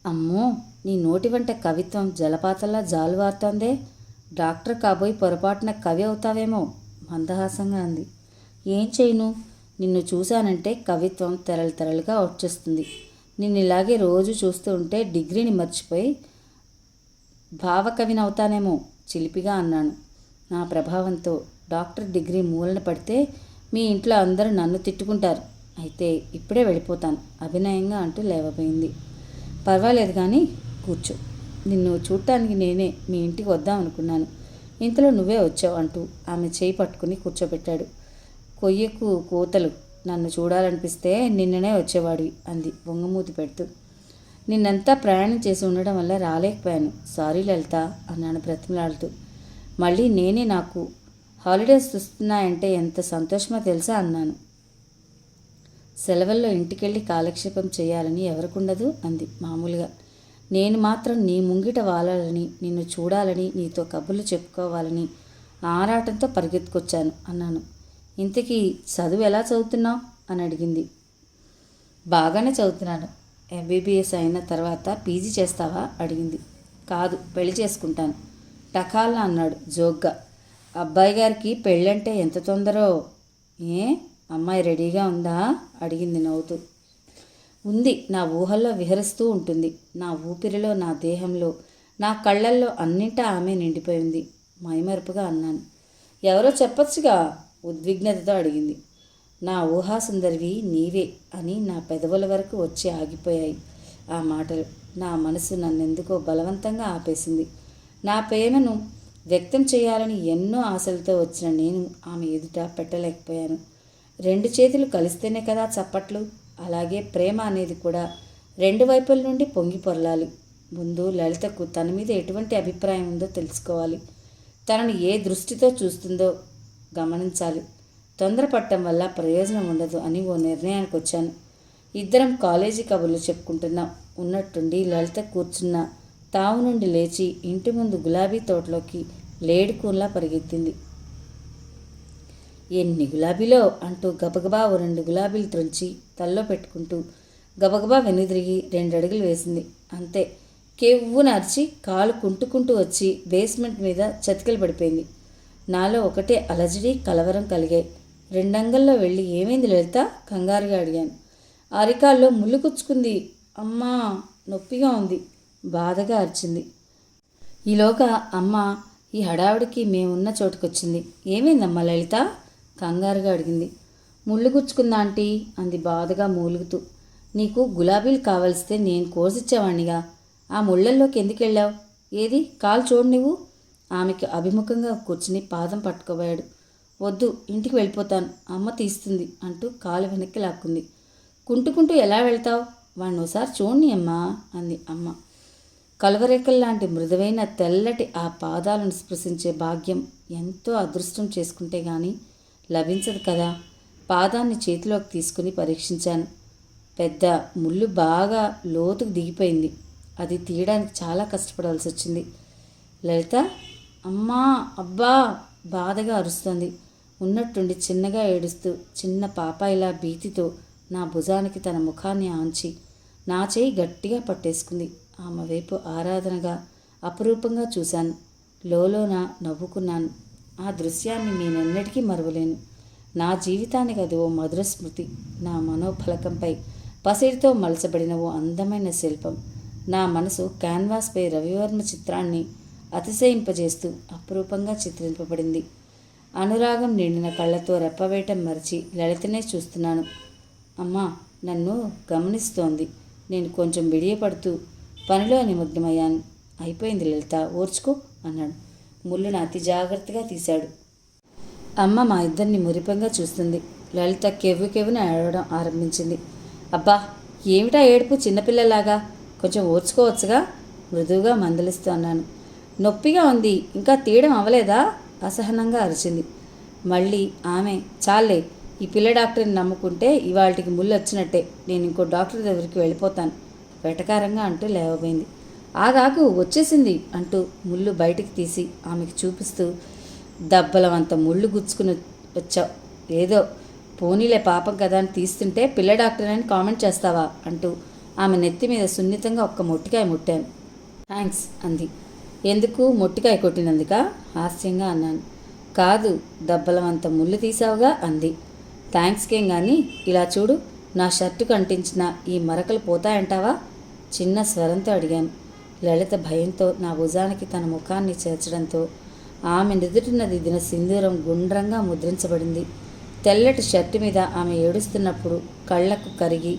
అమ్మో, నీ నోటి వెంట కవిత్వం జలపాతంలా జాలువారుతోందే. డాక్టర్ కాబోయి పొరపాటున కవి అవుతావేమో మందహాసంగా అంది. ఏం చేయను, నిన్ను చూశానంటే కవిత్వం తెరలు తెరలుగా వచ్చేస్తుంది. నిన్ను ఇలాగే రోజు చూస్తూ ఉంటే డిగ్రీని మర్చిపోయి భావకవినవుతానేమో చిలిపిగా అన్నాను. నా ప్రభావంతో డాక్టర్ డిగ్రీ మూలన పడితే మీ ఇంట్లో అందరూ నన్ను తిట్టుకుంటారు. అయితే ఇప్పుడే వెళ్ళిపోతాను అభినయంగా అంటూ లేవబోయింది. పర్వాలేదు కానీ కూర్చో, నిన్ను చూడటానికి నేనే మీ ఇంటికి వద్దామనుకున్నాను, ఇంతలో నువ్వే వచ్చావు అంటూ ఆమె చేయి పట్టుకుని కూర్చోబెట్టాడు. కొయ్యకు కోతలు, నన్ను చూడాలనిపిస్తే నిన్ననే వచ్చేవాడివి అంది బొంగమూతి పెడుతూ. నిన్నంతా ప్రయాణం చేసి ఉండడం వల్ల రాలేకపోయాను, సారీ లలిత అన్నాను బ్రతిమలాడుతూ. మళ్ళీ నేనే నాకు హాలిడేస్ వస్తున్నాయంటే ఎంత సంతోషమో తెలుసా అన్నాను. సెలవుల్లో ఇంటికెళ్ళి కాలక్షేపం చేయాలని ఎవరికుండదు అంది మామూలుగా. నేను మాత్రం నీ ముంగిట వాలాలని, నిన్ను చూడాలని, నీతో కబుర్లు చెప్పుకోవాలని ఆరాటంతో పరిగెత్తుకొచ్చాను అన్నాను. ఇంతకీ చదువు ఎలా చదువుతున్నావు అని అడిగింది. బాగానే చదువుతున్నాను. ఎంబీబీఎస్ అయిన తర్వాత పీజీ చేస్తావా అడిగింది. కాదు, పెళ్లి చేసుకుంటాను టకాల్లా అన్నాడు జోక్గా. అబ్బాయి గారికి పెళ్ళంటే ఎంత తొందరో. ఏ అమ్మాయి రెడీగా ఉందా అడిగింది నవ్వుతూ. ఉంది, నా ఊహల్లో విహరిస్తూ ఉంటుంది. నా ఊపిరిలో, నా దేహంలో, నా కళ్ళల్లో అన్నింటా ఆమె నిండిపోయింది మైమరుపుగా అన్నాను. ఎవరో చెప్పొచ్చుగా ఉద్విగ్నతతో అడిగింది. నా ఊహాసుందరివి నీవే అని నా పెదవుల వరకు వచ్చి ఆగిపోయాయి ఆ మాటలు. నా మనసు నన్నెందుకో బలవంతంగా ఆపేసింది. నా ప్రేమను వ్యక్తం చేయాలని ఎన్నో ఆశలతో వచ్చిన నేను ఆమె ఎదుట పెట్టలేకపోయాను. 2 చేతులు కలిస్తేనే కదా చప్పట్లు. అలాగే ప్రేమ అనేది కూడా 2 వైపుల నుండి పొంగి పొరలాలి. ముందు లలితకు తన మీద ఎటువంటి అభిప్రాయం ఉందో తెలుసుకోవాలి. తనను ఏ దృష్టితో చూస్తుందో గమనించాలి. తొందరపడటం వల్ల ప్రయోజనం ఉండదు అని ఓ నిర్ణయానికి వచ్చాను. ఇద్దరం కాలేజీ కబుర్లు చెప్పుకుంటున్నాం. ఉన్నట్టుండి లలిత కూర్చున్న తావు నుండి లేచి ఇంటి ముందు గులాబీ తోటలోకి లేడుకూన్లా పరిగెత్తింది. ఎన్ని గులాబీలో అంటూ గబగబా ఓ 2 గులాబీలు త్రుంచి తల్లో పెట్టుకుంటూ గబగబా వెనుదిరిగి 2 అడుగులు వేసింది. అంతే, కెవ్వున అరిచి కాలు కుంటుకుంటూ వచ్చి బేస్మెంట్ మీద చతికిలు పడిపోయింది. నాలో ఒకటే అలజడి, కలవరం కలిగాయి. 2 అంగల్లో వెళ్ళి ఏమైంది లలిత కంగారుగా అడిగాను. అరికాల్లో ముళ్ళు కుచ్చుకుంది అమ్మా, నొప్పిగా ఉంది బాధగా అరిచింది. ఈలోగా అమ్మ ఈ హడావుడికి మేమున్న చోటుకొచ్చింది. ఏమైందమ్మా లలిత కంగారుగా అడిగింది. ముళ్ళు గుచ్చుకుందా ఆంటీ అంది బాధగా మూలుగుతూ. నీకు గులాబీలు కావలిస్తే నేను కోసిచ్చేవాణ్ణిగా, ఆ ముళ్ళల్లోకి ఎందుకు వెళ్ళావు? ఏది కాలు చూడు నువ్వు. ఆమెకి అభిముఖంగా కూర్చుని పాదం పట్టుకోబోయాడు. వద్దు, ఇంటికి వెళ్ళిపోతాను, అమ్మ తీస్తుంది అంటూ కాలు వెనక్కి లాక్కుంది. కుంటుకుంటూ ఎలా వెళ్తావు? వాడిని ఒకసారి చూడని అమ్మా అంది అమ్మ. కలువరేకల్లాంటి మృదువైన తెల్లటి ఆ పాదాలను స్పృశించే భాగ్యం ఎంతో అదృష్టం చేసుకుంటే గాని లభించదు కదా. పాదాన్ని చేతిలోకి తీసుకుని పరీక్షించాను. పెద్ద ముళ్ళు బాగా లోతుకు దిగిపోయింది. అది తీయడానికి చాలా కష్టపడాల్సి వచ్చింది. లలిత అమ్మా అబ్బా బాధగా అరుస్తోంది. ఉన్నట్టుండి చిన్నగా ఏడుస్తూ చిన్న పాపాయిలా భీతితో నా భుజానికి తన ముఖాన్ని ఆంచి నా చేయి గట్టిగా పట్టేసుకుంది. ఆమె వైపు ఆరాధనగా అపురూపంగా చూశాను. లోలోన నవ్వుకున్నాను. ఆ దృశ్యాన్ని నేనెన్నటికీ మరవలేను. నా జీవితానికి అది ఓ మధుర స్మృతి. నా మనోఫలకంపై పసిడితో మలచబడిన ఓ అందమైన శిల్పం. నా మనసు క్యాన్వాస్పై రవివర్మ చిత్రాన్ని అతిశయింపజేస్తూ అపురూపంగా చిత్రింపబడింది. అనురాగం నిండిన కళ్ళతో రెప్పవేయటం మరిచి లలితనే చూస్తున్నాను. అమ్మా నన్ను గమనిస్తోంది. నేను కొంచెం బిడియపడుతూ పనిలో నిమగ్నమయ్యాను. అయిపోయింది లలిత, ఓర్చుకో అన్నాడు. ముళ్ళును అతి జాగ్రత్తగా తీశాడు. అమ్మ మా ఇద్దరిని మురిపంగా చూస్తుంది. లలిత కెవ్వున ఏడవడం ఆరంభించింది. అబ్బా ఏమిటా ఏడుపు చిన్నపిల్లలాగా, కొంచెం ఓర్చుకోవచ్చుగా మృదువుగా మందలిస్తూ అన్నాను. నొప్పిగా ఉంది, ఇంకా తీయడం అవ్వలేదా అసహనంగా అరిచింది. మళ్ళీ ఆమె చాలే, ఈ పిల్ల డాక్టర్ని నమ్ముకుంటే ఇవాళకి ముళ్ళు వచ్చినట్టే, నేను ఇంకో డాక్టర్ దగ్గరికి వెళ్ళిపోతాను వెటకారంగా అంటూ లేవబోయింది. ఆగాగు వచ్చేసింది అంటూ ముళ్ళు బయటికి తీసి ఆమెకు చూపిస్తూ దబ్బలమంత ముళ్ళు గుచ్చుకుని వచ్చావు, ఏదో పోనీలే పాపం కదా అని తీస్తుంటే పిల్ల డాక్టర్ అని కామెంట్ చేస్తావా అంటూ ఆమె నెత్తి మీద సున్నితంగా ఒక్క మొట్టికాయ ముట్టాను. థ్యాంక్స్ అంది. ఎందుకు మొట్టికాయ కొట్టినందుక హాస్యంగా అన్నాను. కాదు, దబ్బలమంత ముళ్ళు తీసావుగా అంది. థ్యాంక్స్కేం కానీ ఇలా చూడు, నా షర్టుకు అంటించిన ఈ మరకలు పోతాయంటావా చిన్న స్వరంతో అడిగాను. లలిత భయంతో నా భుజానికి తన ముఖాన్ని చేర్చడంతో ఆమె నుదుటిన దిద్దిన సింధూరం గుండ్రంగా ముద్రించబడింది. తెల్లటి షర్టు మీద ఆమె ఏడుస్తున్నప్పుడు కళ్ళకు కరిగి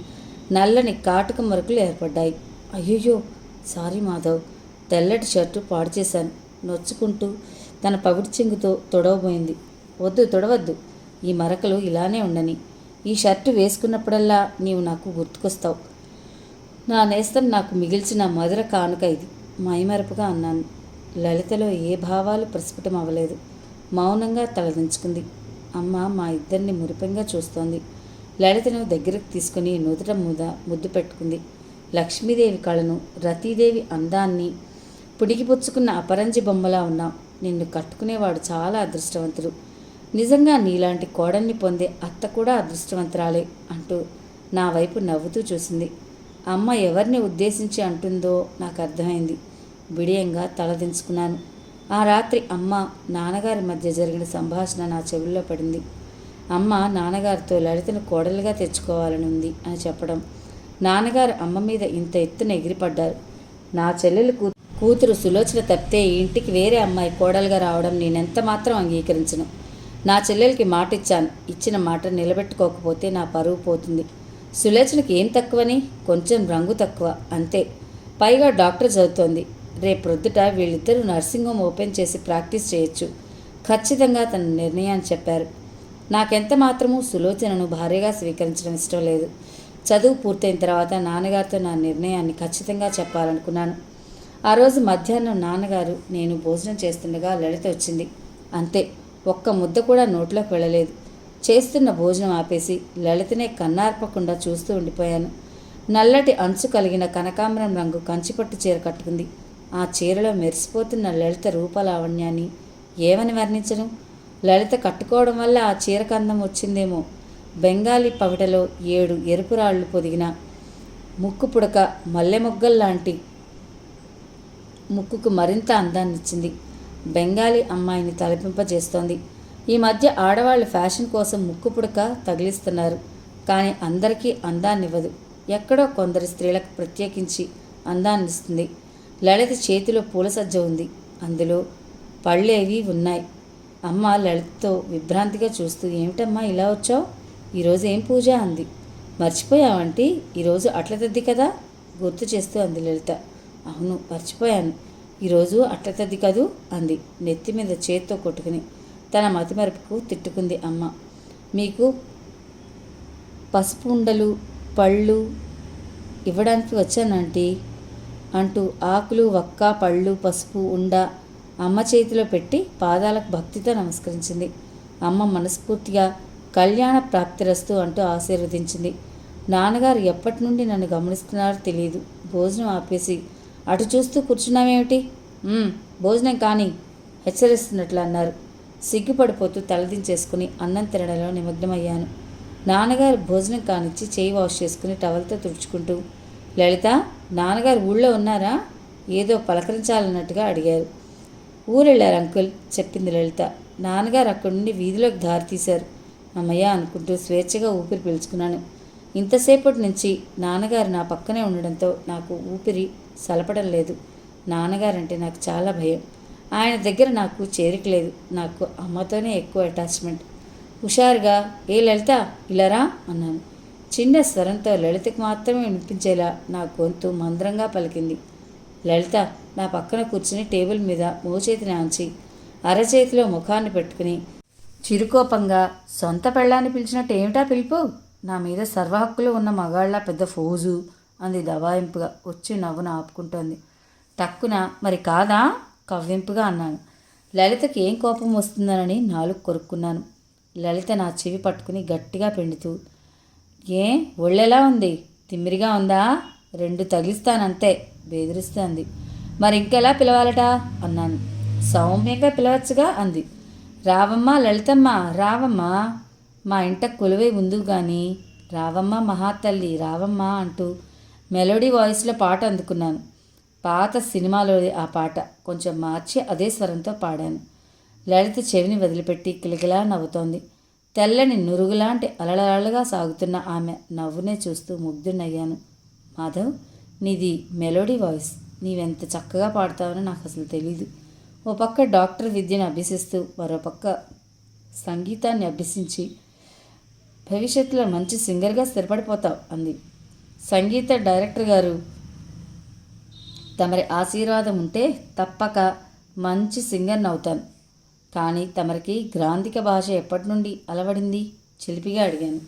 నల్లని కాటుక మరకలు ఏర్పడ్డాయి. అయ్యయ్యో సారీ మాధవ్, తెల్లటి షర్టు పాడు చేశాను నొచ్చుకుంటూ తన పవిడి చెంగుతో తొడవబోయింది. వద్దు తొడవద్దు, ఈ మరకలు ఇలానే ఉండని. ఈ షర్టు వేసుకున్నప్పుడల్లా నీవు నాకు గుర్తుకొస్తావు. నా నేస్తం నాకు మిగిల్చిన మధుర కానుక ఇది. మైమరపుగా అన్నాను. లలితలో ఏ భావాలు ప్రస్ఫుటం అవ్వలేదు. మౌనంగా తలదించుకుంది. అమ్మ మా ఇద్దరిని మురిపెంగా చూస్తోంది. లలితను దగ్గరకు తీసుకుని నుదుట ముద్దు పెట్టుకుంది. లక్ష్మీదేవి కళను, రతీదేవి అందాన్ని పుడికిపుచ్చుకున్న అపరంజి బొమ్మలా ఉన్నాం. నిన్ను కట్టుకునేవాడు చాలా అదృష్టవంతుడు. నిజంగా నీలాంటి కోడల్ని పొందే అత్త కూడా అదృష్టవంతురాలే అంటూ నా వైపు నవ్వుతూ చూసింది. అమ్మ ఎవరిని ఉద్దేశించి అంటుందో నాకు అర్థమైంది. బిడియంగా తలదించుకున్నాను. ఆ రాత్రి అమ్మ నాన్నగారి మధ్య జరిగిన సంభాషణ నా చెవుల్లో పడింది. అమ్మ నాన్నగారితో లలితను కోడలుగా తెచ్చుకోవాలని ఉంది అని చెప్పడం, నాన్నగారు అమ్మ మీద ఇంత ఎత్తున ఎగిరిపడ్డారు. నా చెల్లెలు కూతురు సులోచన తప్పితే ఈ ఇంటికి వేరే అమ్మాయి కోడలుగా రావడం నేనెంత మాత్రం అంగీకరించను. నా చెల్లెలకి మాట ఇచ్చాను. ఇచ్చిన మాట నిలబెట్టుకోకపోతే నా పరువు పోతుంది. సులోచనకి ఏం తక్కువని? కొంచెం రంగు తక్కువ అంతే. పైగా డాక్టర్ చదువుతోంది. రేపు ప్రొద్దుట వీళ్ళిద్దరూ నర్సింగ్ హోమ్ ఓపెన్ చేసి ప్రాక్టీస్ చేయొచ్చు. ఖచ్చితంగా తన నిర్ణయాన్ని చెప్పారు. నాకెంత మాత్రమూ సులోచనను భార్యగా స్వీకరించడం ఇష్టం లేదు. చదువు పూర్తయిన తర్వాత నాన్నగారితో నా నిర్ణయాన్ని ఖచ్చితంగా చెప్పాలనుకున్నాను. ఆ రోజు మధ్యాహ్నం నాన్నగారు నేను భోజనం చేస్తుండగా లలిత వచ్చింది. అంతే, ఒక్క ముద్ద కూడా నోట్లోకి వెళ్ళలేదు. చేస్తున్న భోజనం ఆపేసి లలితనే కన్నార్పకుండా చూస్తూ ఉండిపోయాను. నల్లటి అంచు కలిగిన కనకాంబరం రంగు కంచిపట్టు చీర కట్టుకుంది. ఆ చీరలో మెరిసిపోతున్న లలిత రూపలావణ్యాన్ని ఏమని వర్ణించను? లలిత కట్టుకోవడం వల్ల ఆ చీరకు అందం వచ్చిందేమో. బెంగాలీ పవిటలో 7 ఎరుపు రాళ్ళు పొదిగిన ముక్కు పుడక మల్లెమొగ్గల్లాంటి ముక్కుకు మరింత అందాన్నిచ్చింది. బెంగాలీ అమ్మాయిని తలపింపజేస్తోంది. ఈ మధ్య ఆడవాళ్ళు ఫ్యాషన్ కోసం ముక్కు పుడక తగిలిస్తున్నారు. కానీ అందరికీ అందాన్నివ్వదు. ఎక్కడో కొందరు స్త్రీలకు ప్రత్యేకించి అందాన్నిస్తుంది. లలిత చేతిలో పూల సజ్జ ఉంది. అందులో పళ్ళేవి ఉన్నాయి. అమ్మ లలితతో విభ్రాంతిగా చూస్తూ, ఏమిటమ్మా ఇలా వచ్చావు? ఈరోజు ఏం పూజ అంది. మర్చిపోయావంటి? ఈరోజు అట్ల తద్ది కదా గుర్తు చేస్తూ అంది లలిత. అవును, మర్చిపోయాను. ఈరోజు అట్ల తద్ది కదూ అంది నెత్తి మీద చేత్తో కొట్టుకుని. తన మతిమరుపుకు తిట్టుకుంది అమ్మ. మీకు పసుపు ఉండలు పళ్ళు ఇవ్వడానికి వచ్చానంటీ అంటూ ఆకులు, వక్క, పళ్ళు, పసుపు ఉండ అమ్మ చేతిలో పెట్టి పాదాలకు భక్తితో నమస్కరించింది. అమ్మ మనస్ఫూర్తిగా కళ్యాణ ప్రాప్తిరస్తు అంటూ ఆశీర్వదించింది. నాన్నగారు ఎప్పటి నుండి నన్ను గమనిస్తున్నారో తెలియదు. భోజనం ఆపేసి అటు చూస్తూ కూర్చున్నామేమిటి? భోజనం కానీ హెచ్చరిస్తున్నట్లు అన్నారు. సిగ్గుపడిపోతూ తలదించేసుకుని అన్నం తినడంలో నిమగ్నమయ్యాను. నాన్నగారు భోజనం కానిచ్చి చేయి వాష్ చేసుకుని టవల్తో తుడుచుకుంటూ, లలిత, నాన్నగారు ఊళ్ళో ఉన్నారా? ఏదో పలకరించాలన్నట్టుగా అడిగారు. ఊరెళ్ళారు అంకుల్ చెప్పింది లలిత. నాన్నగారు అక్కడి నుండి వీధిలోకి దారి తీశారు. అమ్మయ్య అనుకుంటూ స్వేచ్ఛగా ఊపిరి పీల్చుకున్నాను. ఇంతసేపటి నుంచి నాన్నగారు నా పక్కనే ఉండడంతో నాకు ఊపిరి సలపడం లేదు. నాన్నగారంటే నాకు చాలా భయం. ఆయన దగ్గర నాకు చేరిక లేదు. నాకు అమ్మతోనే ఎక్కువ అటాచ్మెంట్. హుషారుగా, ఏ లలిత ఇలారా అన్నాను. చిన్న స్వరంతో లలితకు మాత్రమే వినిపించేలా నా గొంతు మంద్రంగా పలికింది. లలిత నా పక్కన కూర్చుని టేబుల్ మీద మోచేతిని ఆంచి అరచేతిలో ముఖాన్ని పెట్టుకుని చిరుకోపంగా, సొంత పెళ్ళాన్ని పిలిచినట్టు ఏమిటా పిలుపు? నా మీద సర్వహక్కులు ఉన్న మగాళ్ళ పెద్ద ఫోజు అంది దబాయింపుగా. వచ్చి నవ్వును ఆపుకుంటోంది. టక్కున, మరి కాదా కవ్వింపుగా అన్నాను. లలితకి ఏం కోపం వస్తుందనని నాలుగు కొరుక్కున్నాను. లలిత నా చెవి పట్టుకుని గట్టిగా పిండుతూ, ఏ ఒళ్ళెలా ఉంది? తిమ్మిరిగా ఉందా? 2 తగిలిస్తానంతే బెదిరిస్తుంది. మరి ఇంకెలా పిలవాలట అన్నాను. సౌమ్యంగా పిలవచ్చుగా అంది. రావమ్మా లలితమ్మ, రావమ్మా, మా ఇంట కొలువై ఉందు గాని రావమ్మ మహాతల్లి, రావమ్మా అంటూ మెలోడీ వాయిస్లో పాట అందుకున్నాను. పాత సినిమాలోది ఆ పాట. కొంచెం మార్చి అదే స్వరంతో పాడాను. లలిత చెవిని వదిలిపెట్టి కిలకిలా నవ్వుతోంది. తెల్లని నురుగులాంటి అలలగా సాగుతున్న ఆమె నవ్వునే చూస్తూ ముగ్ధునయ్యాను. మాధవ్, నీది మెలోడీ వాయిస్. నీవెంత చక్కగా పాడతావని నాకు అసలు తెలీదు. ఓ పక్క డాక్టర్ విద్యను అభ్యసిస్తూ మరోపక్క సంగీతాన్ని అభ్యసించి భవిష్యత్తులో మంచి సింగర్గా స్థిరపడిపోతావు అంది. సంగీత డైరెక్టర్ గారు తమరి ఆశీర్వాదం ఉంటే తప్పక మంచి సింగర్ని అవుతాను. కానీ తమరికి గ్రాంధిక భాష ఎప్పటి నుండి అలవడింది? చిలిపిగా అడిగాను.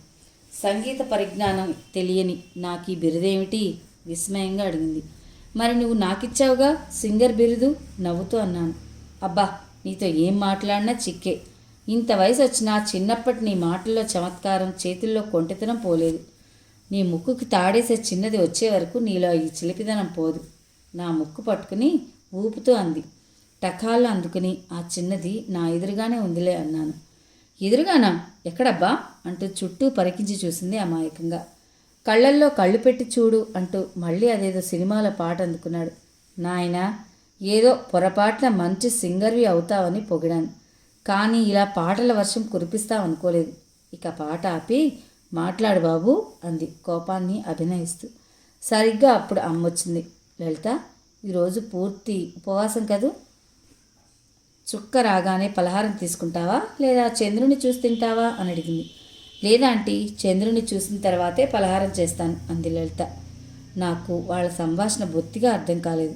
సంగీత పరిజ్ఞానం తెలియని నాకు ఈ బిరుదేమిటి? విస్మయంగా అడిగింది. మరి నువ్వు నాకిచ్చావుగా సింగర్ బిరుదు, నవ్వుతూ అన్నాను. అబ్బా, నీతో ఏం మాట్లాడినా చిక్కే. ఇంత వయసు వచ్చినా చిన్నప్పటి నీ మాటల్లో చమత్కారం, చేతుల్లో కొంటెతనం పోలేదు. నీ ముక్కుకి తాడేసే చిన్నది వచ్చే వరకు నీలో ఈ చిలిపిదనం పోదు. నా ముక్కు పట్టుకుని ఊపుతూ అంది. టకాళ్ళు అందుకుని ఆ చిన్నది నా ఎదురుగానే ఉందిలే అన్నాను. ఎదురుగానా? ఎక్కడబ్బా అంటూ చుట్టూ పరికించి చూసింది అమాయకంగా. కళ్ళల్లో కళ్ళు పెట్టి చూడు అంటూ మళ్ళీ అదేదో సినిమాల పాట అందుకున్నాడు. నాయనా, ఏదో పొరపాటున మంచి సింగర్వి అవుతావని పొగిడాను. కానీ ఇలా పాటల వర్షం కురిపిస్తావనుకోలేదు. ఇక పాట ఆపి మాట్లాడు బాబు అంది కోపాన్ని అభినయిస్తూ. సరిగ్గా అప్పుడు అమ్మొచ్చింది. లలిత, ఈరోజు పూర్తి ఉపవాసం కదూ? చుక్క రాగానే పలహారం తీసుకుంటావా లేదా చంద్రుని చూసి తింటావా అని అడిగింది. లేదా ఆంటీ, చంద్రుని చూసిన తర్వాతే పలహారం చేస్తాను అంది లలిత. నాకు వాళ్ళ సంభాషణ బొత్తిగా అర్థం కాలేదు.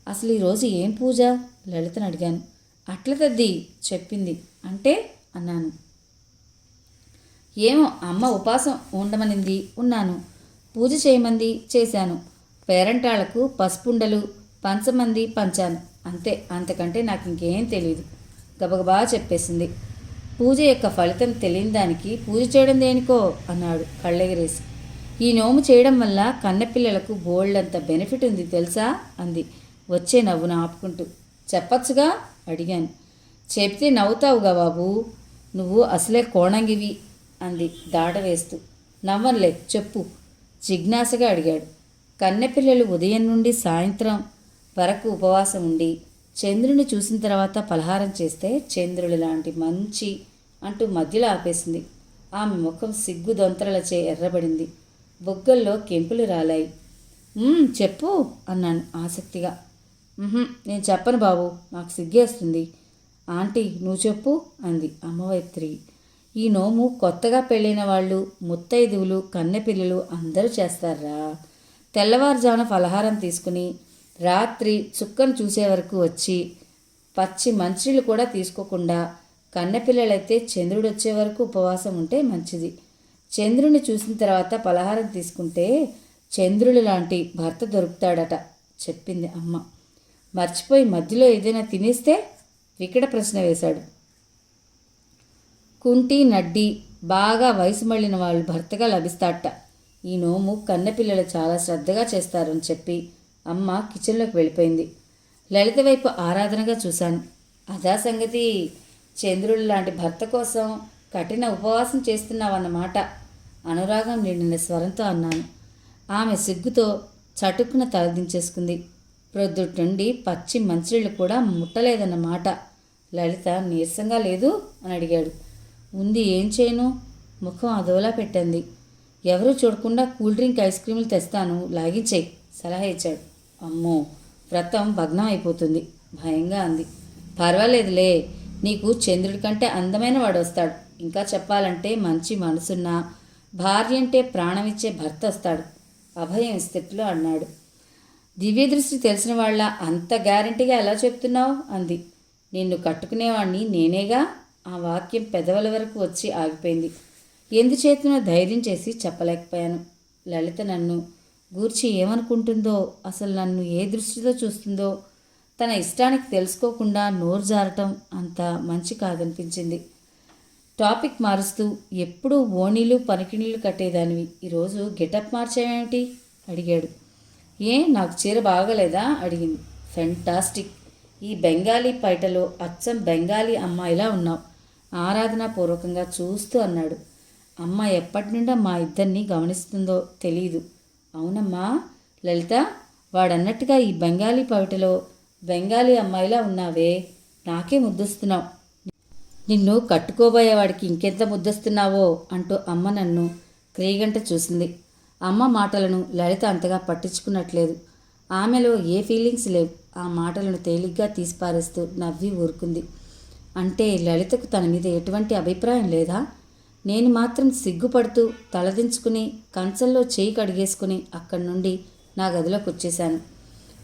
అసలు ఈరోజు ఏం పూజ? లలితను అడిగాను. అట్ల తద్ది చెప్పింది. అంటే అన్నాను. ఏమో, అమ్మ ఉపాసం ఉండమనింది, ఉన్నాను. పూజ చేయమంది, చేశాను. పేరంటాళ్లకు పసుపుండలు పంచమంది పంచాను. అంతే, అంతకంటే నాకు ఇంకేం తెలియదు గబగబా చెప్పేసింది. పూజ యొక్క ఫలితం తెలియని దానికి పూజ చేయడం దేనికో అన్నాడు కళ్ళెగిరేసి. ఈ నోము చేయడం వల్ల కన్నెపిల్లలకు బోల్డంత బెనిఫిట్ ఉంది తెలుసా అంది వచ్చే నవ్వును ఆపుకుంటూ. చెప్పచ్చుగా అడిగాను. చెప్తే నవ్వుతావుగా బాబు, నువ్వు అసలే కోణంగివి అంది దాట వేస్తూ. నవ్వనులే, చెప్పు జిజ్ఞాసగా అడిగాడు. కన్నెపిల్లలు ఉదయం నుండి సాయంత్రం వరకు ఉపవాసం ఉండి చంద్రుని చూసిన తర్వాత పలహారం చేస్తే చంద్రుడి లాంటి మంచి అంటూ మధ్యలో ఆపేసింది. ఆమె ముఖం సిగ్గు దొంతరలచే ఎర్రబడింది. బొగ్గల్లో కెంపులు రాలాయి. చెప్పు అన్నాను ఆసక్తిగా. నేను చెప్పను బాబు, నాకు సిగ్గేస్తుంది. ఆంటీ, నువ్వు చెప్పు అంది అమ్మవైపు తిరిగి. ఈ నోము కొత్తగా పెళ్ళైన వాళ్ళు, ముత్తైదువులు, కన్నెపిల్లలు అందరూ చేస్తారా? తెల్లవారుజామున ఫలహారం తీసుకుని రాత్రి చుక్కను చూసే వరకు వచ్చి పచ్చి మంచినీళ్ళు కూడా తీసుకోకుండా, కన్నెపిల్లలైతే చంద్రుడు వచ్చే వరకు ఉపవాసం ఉంటే మంచిది. చంద్రుని చూసిన తర్వాత పలహారం తీసుకుంటే చంద్రుడు లాంటి భర్త దొరుకుతాడట చెప్పింది అమ్మ. మర్చిపోయి మధ్యలో ఏదైనా తినేస్తే? వికట ప్రశ్న వేశాడు. కుంటి నడ్డి బాగా వయసు మళ్ళిన వాళ్ళు భర్తగా లభిస్తాడట. ఈ నోము కన్నెపిల్లలు చాలా శ్రద్ధగా చేస్తారని చెప్పి అమ్మ కిచెన్లోకి వెళ్ళిపోయింది. లలిత వైపు ఆరాధనగా చూశాను. అదా సంగతి, చంద్రుడు లాంటి భర్త కోసం కఠిన ఉపవాసం చేస్తున్నావన్నమాట అనురాగం నిండిన స్వరంతో అన్నాను. ఆమె సిగ్గుతో చటుక్కున తలదించేసుకుంది. ప్రొద్దుటి నుండి పచ్చి మంచినీళ్ళు కూడా ముట్టలేదన్నమాట. లలిత నీరసంగా లేదు అని అడిగాడు. ఉంది, ఏం చేయను? ముఖం అదోలా పెట్టింది. ఎవరూ చూడకుండా కూల్ డ్రింక్, ఐస్ క్రీములు తెస్తాను, లాగించేయి సలహా ఇచ్చాడు. అమ్మో, వ్రతం భగ్నం అయిపోతుంది భయంగా అంది. పర్వాలేదులే, నీకు చంద్రుడి కంటే అందమైన వాడు వస్తాడు. ఇంకా చెప్పాలంటే మంచి మనసున్న, భార్య అంటే ప్రాణమిచ్చే భర్త వస్తాడు అభయం స్థితిలో అన్నాడు. దివ్యదృష్టి తెలిసిన వాళ్ళ అంత గ్యారంటీగా ఎలా చెప్తున్నావు అంది. నిన్ను కట్టుకునేవాణ్ణి నేనేగా. ఆ వాక్యం పెదవుల వరకు వచ్చి ఆగిపోయింది. ఎందుచేతనో ధైర్యం చేసి చెప్పలేకపోయాను. లలిత నన్ను గూర్చి ఏమనుకుంటుందో, అసలు నన్ను ఏ దృష్టితో చూస్తుందో తన ఇష్టానికి తెలుసుకోకుండా నోరు జారటం అంత మంచి కాదనిపించింది. టాపిక్ మారుస్తూ, ఎప్పుడూ ఓణీలు పనికినీళ్ళు కట్టేదానివి, ఈరోజు గెటప్ మార్చేవేమిటి అడిగాడు. నాకు చీర బాగలేదా అడిగింది. ఫెంటాస్టిక్, ఈ బెంగాలీ పైటలో అచ్చం బెంగాలీ అమ్మాయిలా ఉన్నావు ఆరాధనాపూర్వకంగా చూస్తూ అన్నాడు. అమ్మ ఎప్పటి నుండో మా ఇద్దరిని గమనిస్తుందో తెలీదు. అవునమ్మా లలిత, వాడన్నట్టుగా ఈ బెంగాలీ పవిటలో బెంగాలీ అమ్మాయిలా ఉన్నావే, నాకే ముద్దొస్తున్నావు. నిన్ను కట్టుకోబోయేవాడికి ఇంకెంత ముద్దొస్తున్నావో అంటూ అమ్మ నన్ను క్రీగంట చూసింది. అమ్మ మాటలను లలిత అంతగా పట్టించుకున్నట్లేదు. ఆమెలో ఏ ఫీలింగ్స్ లేవు. ఆ మాటలను తేలిగ్గా తీసిపారేస్తూ నవ్వి ఊరుకుంది. అంటే లలితకు తన మీద ఎటువంటి అభిప్రాయం లేదా? నేను మాత్రం సిగ్గుపడుతూ తలదించుకుని కంచంలో చేయి కడిగేసుకుని అక్కడి నుండి నా గదిలోకి వచ్చేశాను.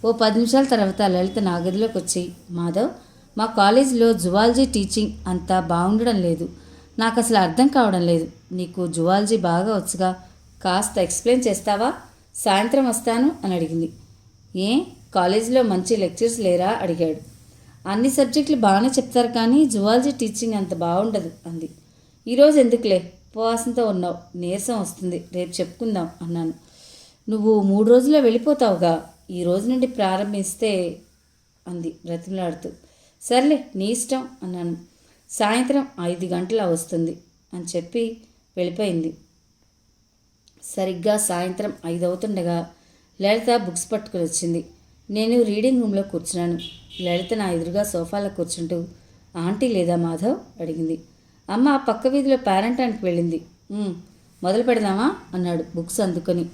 ఓ 10 నిమిషాల తర్వాత లలిత నా గదిలోకి వచ్చి, మాధవ్, మా కాలేజీలో జువాలజీ టీచింగ్ అంత బాగుండడం లేదు. నాకు అసలు అర్థం కావడం లేదు. నీకు జువాలజీ బాగా వచ్చుగా, కాస్త ఎక్స్ప్లెయిన్ చేస్తావా? సాయంత్రం వస్తాను అని అడిగింది. ఏ కాలేజీలో మంచి లెక్చర్స్ లేరా అడిగాడు. అన్ని సబ్జెక్టులు బాగానే చెప్తారు కానీ జువాలజీ టీచింగ్ అంత బాగుండదు అంది. ఈరోజు ఎందుకులే, ఉపవాసంతో ఉన్నావు, నీరసం వస్తుంది, రేపు చెప్పుకుందాం అన్నాను. నువ్వు 3 రోజుల్లో వెళ్ళిపోతావుగా, ఈ రోజు నుండి ప్రారంభిస్తే అంది బ్రతిమలాడుతూ. సర్లే నీ ఇష్టం అన్నాను. సాయంత్రం 5 గంటల వస్తుంది అని చెప్పి వెళ్ళిపోయింది. సరిగ్గా సాయంత్రం 5 అవుతుండగా లలిత బుక్స్ పట్టుకుని వచ్చింది. నేను రీడింగ్ రూమ్లో కూర్చున్నాను. లలిత నా ఎదురుగా సోఫాలో కూర్చుంటూ, ఆంటీ లేదా మాధవ్ అడిగింది. అమ్మ పక్క వీధిలో పేరెంటానికి వెళ్ళింది. మొదలు పెడదామా అన్నాడు బుక్స్ అందుకొని.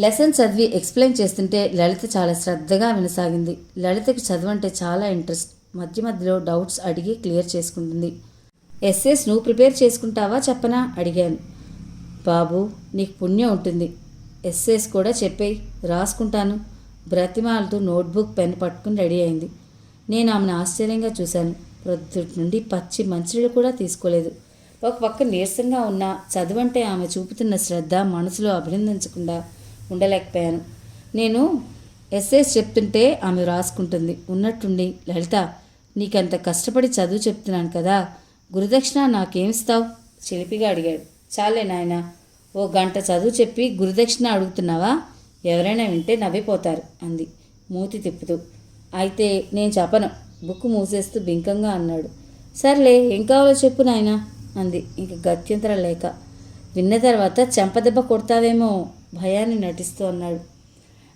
లెసన్ చదివి ఎక్స్ప్లెయిన్ చేస్తుంటే లలిత చాలా శ్రద్ధగా వినసాగింది. లలితకి చదువంటే చాలా ఇంట్రెస్ట్. మధ్య మధ్యలో డౌట్స్ అడిగి క్లియర్ చేసుకుంటుంది. ఎస్సేస్ నువ్వు ప్రిపేర్ చేసుకుంటావా చెప్పనా అడిగాను. బాబు నీకు పుణ్యం ఉంటుంది, ఎస్సేస్ కూడా చెప్పేయి, రాసుకుంటాను. బ్రతిమాలతో నోట్బుక్ పెన్ పట్టుకుని రెడీ అయింది. నేను ఆమెను ఆశ్చర్యంగా చూశాను. ప్రొద్దుటి నుండి పచ్చి మంచినీళ్ళు కూడా తీసుకోలేదు. ఒక పక్క నీరసంగా ఉన్న చదువంటే ఆమె చూపుతున్న శ్రద్ధ మనసులో అభినందించకుండా ఉండలేకపోయాను. నేను ఎస్సేస్ చెప్తుంటే ఆమె రాసుకుంటుంది. ఉన్నట్టుండి, లలిత నీకంత కష్టపడి చదువు చెప్తున్నాను కదా, గురుదక్షిణ నాకేమిస్తావు చిలిపిగా అడిగాడు. చాలే నాయన, ఓ గంట చదువు చెప్పి గురుదక్షిణ అడుగుతున్నావా? ఎవరైనా వింటే నవ్విపోతారు అంది మూతి తిప్పుతూ. అయితే నేను చెప్పను, బుక్ మూసేస్తూ బింకంగా అన్నాడు. సర్లే ఏం కావాలో చెప్పు నాయనా అంది ఇంక గత్యంతరం లేక. విన్న తర్వాత చెంపదెబ్బ కొడతావేమో భయాన్ని నటిస్తూ అన్నాడు.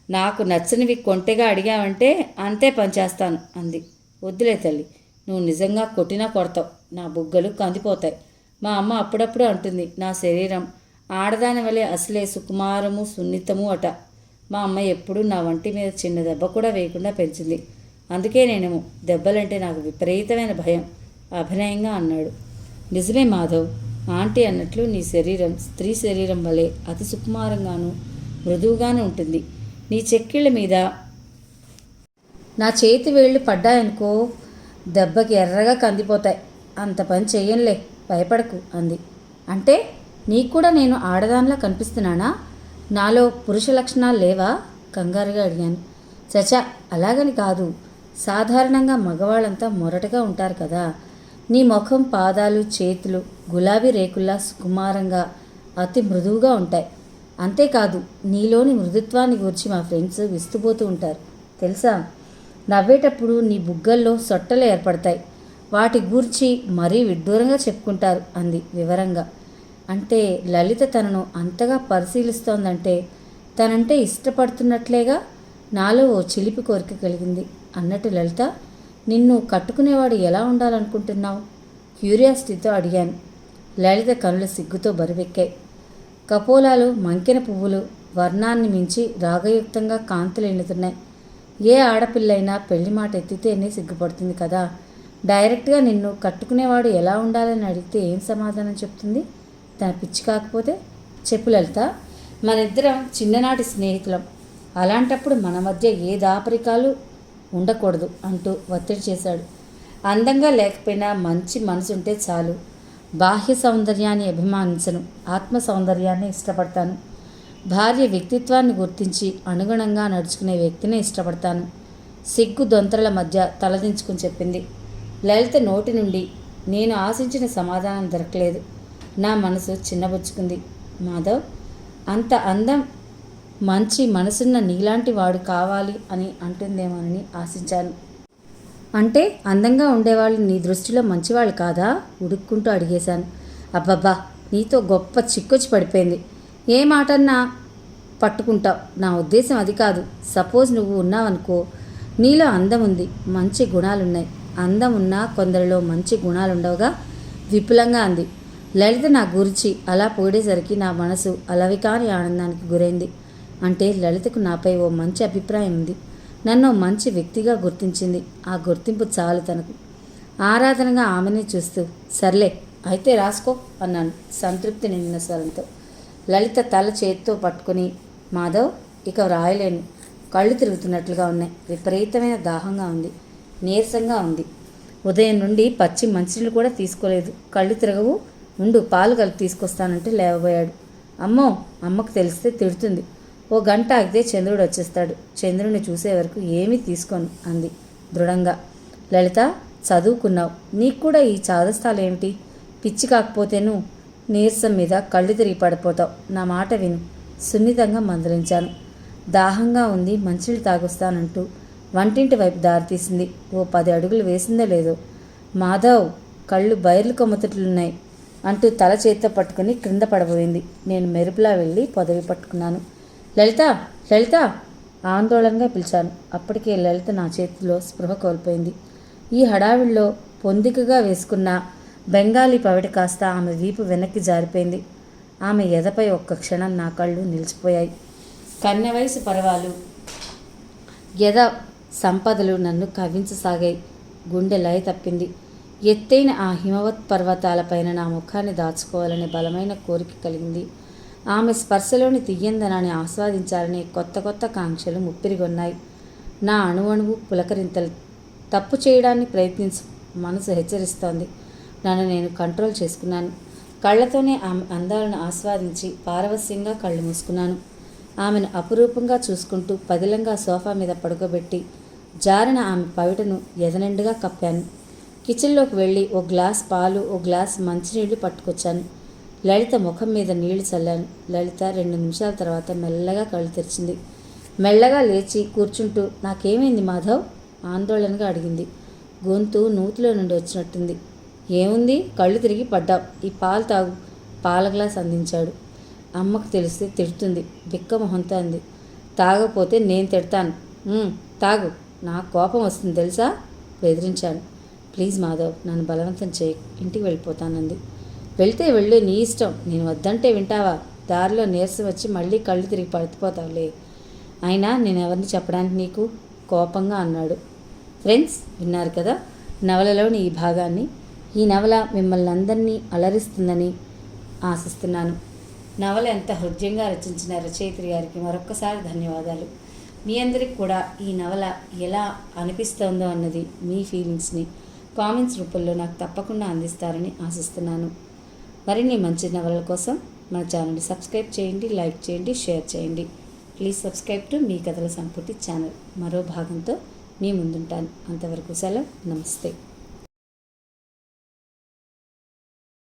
నాకు నచ్చనివి కొంటెగా అడిగావంటే అంతే పనిచేస్తాను అంది. వద్దులే తల్లి, నువ్వు నిజంగా కొట్టినా కొడతావు, నా బుగ్గలు కందిపోతాయి. మా అమ్మ అప్పుడప్పుడు అంటుంది, నా శరీరం ఆడదాని వలె అసలే సుకుమారము సున్నితము అట. మా అమ్మ ఎప్పుడూ నా వంటి మీద చిన్న దెబ్బ కూడా వేయకుండా పెంచింది. అందుకే నేనేమో దెబ్బలంటే నాకు విపరీతమైన భయం అభినయంగా అన్నాడు. నిజమే మాధవ్, ఆంటీ అన్నట్లు నీ శరీరం స్త్రీ శరీరం వలె అతి సుకుమారంగాను మృదువుగాను ఉంటుంది. నీ చెక్కిళ్ళ మీద నా చేతి వేళ్ళు పడ్డాయనుకో, దెబ్బకి ఎర్రగా కందిపోతాయి. అంత పని చెయ్యంలే, భయపడకు అంది. అంటే నీకు కూడా నేను ఆడదానిలా కనిపిస్తున్నానా? నాలో పురుష లక్షణాలు లేవా కంగారుగా అడిగాను. చచా అలాగని కాదు, సాధారణంగా మగవాళ్ళంతా మొరటగా ఉంటారు కదా. నీ ముఖం, పాదాలు, చేతులు గులాబీ రేకుల్లా సుకుమారంగా అతి మృదువుగా ఉంటాయి. అంతేకాదు నీలోని మృదుత్వాన్ని గురించి మా ఫ్రెండ్స్ విస్తుపోతూ ఉంటారు తెలుసా. నవ్వేటప్పుడు నీ బుగ్గల్లో సొట్టలు ఏర్పడతాయి, వాటి గూర్చి మరీ విడ్డూరంగా చెప్పుకుంటారు అంది వివరంగా. అంటే లలిత తనను అంతగా పరిశీలిస్తోందంటే తనంటే ఇష్టపడుతున్నట్లేగా. నాలో ఓ చిలిపి కోరిక కలిగింది. అన్నట్టు లలిత, నిన్ను కట్టుకునేవాడు ఎలా ఉండాలనుకుంటున్నావు క్యూరియాసిటీతో అడిగాను. లలిత కనులు సిగ్గుతో బరువెక్కాయి. కపోలాలు, మంకెన పువ్వులు వర్ణాన్ని మించి రాగయుక్తంగా కాంతులు ఎన్నుతున్నాయి. ఏ ఆడపిల్లైనా పెళ్లి మాట ఎత్తితేనే సిగ్గుపడుతుంది కదా. డైరెక్ట్గా నిన్ను కట్టుకునేవాడు ఎలా ఉండాలని అడిగితే ఏం సమాధానం చెప్తుంది? తన పిచ్చి కాకపోతే? చెప్పు లలిత, మనిద్దరం చిన్ననాటి స్నేహితులం, అలాంటప్పుడు మన మధ్య ఏ దాపరికాలు ఉండకూడదు అంటూ ఒత్తిడి చేశాడు. అందంగా లేకపోయినా మంచి మనసుంటే చాలు. బాహ్య సౌందర్యాన్ని అభిమానించను, ఆత్మ సౌందర్యాన్ని ఇష్టపడతాను. భార్య వ్యక్తిత్వాన్ని గుర్తించి అనుగుణంగా నడుచుకునే వ్యక్తినే ఇష్టపడతాను. సిగ్గు దొంతరల మధ్య తలదించుకుని చెప్పింది. లలిత నోటి నుండి నేను ఆశించిన సమాధానం దొరకలేదు. నా మనసు చిన్నబుచ్చుకుంది. మాధవ్, అంత అందం, మంచి మనసున్న నీలాంటి వాడు కావాలి అని అంటుందేమోనని ఆశించాను. అంటే అందంగా ఉండేవాళ్ళు నీ దృష్టిలో మంచివాళ్ళు కాదా? ఉడుక్కుంటూ అడిగేశాను. అబ్బబ్బా, నీతో గొప్ప చిక్కొచ్చి పడిపోయింది. ఏ మాటన్నా పట్టుకుంటావు. నా ఉద్దేశం అది కాదు. సపోజ్ నువ్వు ఉన్నావనుకో, నీలో అందం ఉంది, మంచి గుణాలున్నాయి. అందం ఉన్నా కొందరిలో మంచి గుణాలుండవుగా విపులంగా అంది. లలిత నా గురించి అలా పోడేసరికి నా మనసు అలవికాని ఆనందానికి గురైంది. అంటే లలితకు నాపై ఓ మంచి అభిప్రాయం ఉంది, నన్ను మంచి వ్యక్తిగా గుర్తించింది. ఆ గుర్తింపు చాలు తనకు. ఆరాధనగా ఆమెనే చూస్తూ, సర్లే అయితే రాసుకో అన్నాను సంతృప్తి నిండిన స్వరంతో. లలిత తల చేతితో పట్టుకుని, మాధవ్ ఇక వ్రాయలేను, కళ్ళు తిరుగుతున్నట్లుగా ఉన్నాయి, విపరీతమైన దాహంగా ఉంది, నీరసంగా ఉంది. ఉదయం నుండి పచ్చి మంచినీళ్ళు కూడా తీసుకోలేదు. కళ్ళు తిరగవు, ఉండు పాలు కలిపి తీసుకొస్తానంటే లేవబోయాడు. అమ్మో, అమ్మకు తెలిస్తే తిడుతుంది. ఓ గంట ఆగితే చంద్రుడు వచ్చేస్తాడు. చంద్రుడిని చూసే వరకు ఏమీ తీసుకోను అంది దృఢంగా. లలిత, చదువుకున్నావు, నీకు కూడా ఈ చాదస్తాలు ఏమిటి? పిచ్చి కాకపోతేను నీరసం మీద కళ్ళు తిరిగి పడిపోతావు. నా మాట విను, సున్నితంగా మందలించాను. దాహంగా ఉంది, మంచినీళ్ళు తాగొస్తానంటూ వంటింటి వైపు దారితీసింది. ఓ 10 అడుగులు వేసిందో లేదో. మాధవ్, కళ్ళు బైర్లు కొమ్ముతుట్లున్నాయి అంటూ తల చేతితో పట్టుకుని క్రింద పడబోయింది. నేను మెరుపులా వెళ్ళి పొదవి పట్టుకున్నాను. లలిత, లలిత ఆందోళనగా పిలిచాను. అప్పటికే లలిత నా చేతిలో స్పృహ కోల్పోయింది. ఈ హడావిడిలో పొందికగా వేసుకున్న బెంగాలీ పవిట కాస్త ఆమె వీపు వెనక్కి జారిపోయింది. ఆమె ఎదపై ఒక్క క్షణం నా కళ్ళు నిలిచిపోయాయి. కన్నె వయసు పర్వాలు, ఎద సంపదలు నన్ను కవ్వించసాగాయి. గుండె లయ తప్పింది. ఎత్తైన ఆ హిమవత్ పర్వతాలపైన నా ముఖాన్ని దాచుకోవాలనే బలమైన కోరిక కలిగింది. ఆమె స్పర్శలోని తియ్యందనాన్ని ఆస్వాదించాలని కొత్త కొత్త కాంక్షలు ముప్పిరిగొన్నాయి. నా అణువణువు పులకరింతలు. తప్పు చేయడాన్ని ప్రయత్నించు, మనసు హెచ్చరిస్తోంది. నన్ను నేను కంట్రోల్ చేసుకున్నాను. కళ్ళతోనే ఆమె అందాలను ఆస్వాదించి పారవస్యంగా కళ్ళు మూసుకున్నాను. ఆమెను అపురూపంగా చూసుకుంటూ పదిలంగా సోఫా మీద పడుకోబెట్టి జారిన ఆమె పవిటను ఎదనిండుగా కప్పాను. కిచెన్లోకి వెళ్ళి ఓ గ్లాస్ పాలు, ఓ గ్లాస్ మంచినీళ్లు పట్టుకొచ్చాను. లలిత ముఖం మీద నీళ్లు చల్లాను. లలిత 2 నిమిషాల తర్వాత మెల్లగా కళ్ళు తెరిచింది. మెల్లగా లేచి కూర్చుంటూ, నాకేమైంది మాధవ్? ఆందోళనగా అడిగింది. గొంతు నూతిలో నుండి వచ్చినట్టుంది. ఏముంది, కళ్ళు తిరిగి పడ్డావు. ఈ పాలు తాగు. పాల గ్లాస్ అందించాడు. అమ్మకు తెలిస్తే తిడుతుంది, బిక్కమొహంతో అంది. తాగకపోతే నేను తిడతాను. తాగు, నాకు కోపం వస్తుంది తెలుసా? బెదిరించాను. ప్లీజ్ మాధవ్, నన్ను బలవంతం చేయి, ఇంటికి వెళ్ళిపోతానంది. వెళ్తే వెళ్ళు, నీ ఇష్టం. నేను వద్దంటే వింటావా? దారిలో నీరసం వచ్చి మళ్ళీ కళ్ళు తిరిగి పడిపోతావులే. అయినా నేను ఎవరిని చెప్పడానికి నీకు? కోపంగా అన్నాడు. ఫ్రెండ్స్, విన్నారు కదా నవలలోని ఈ భాగాన్ని. ఈ నవల మిమ్మల్ని అందరినీ అలరిస్తుందని ఆశిస్తున్నాను. నవల ఎంత హృదయంగా రచించిన రచయిత్రి గారికి మరొక్కసారి ధన్యవాదాలు. మీ అందరికి కూడా ఈ నవల ఎలా అనిపిస్తోందో అన్నది మీ ఫీలింగ్స్ని కామెంట్స్ రూపంలో నాకు తప్పకుండా అందిస్తారని ఆశిస్తున్నాను. మరిన్ని మంచి నవలల కోసం మన ఛానల్ని సబ్స్క్రైబ్ చేయండి, లైక్ చేయండి, షేర్ చేయండి. ప్లీజ్ సబ్స్క్రైబ్ టు మీ కథల సంపుటి ఛానల్. మరో భాగంతో మీ ముందుంటాను. అంతవరకు సెలవు. నమస్తే.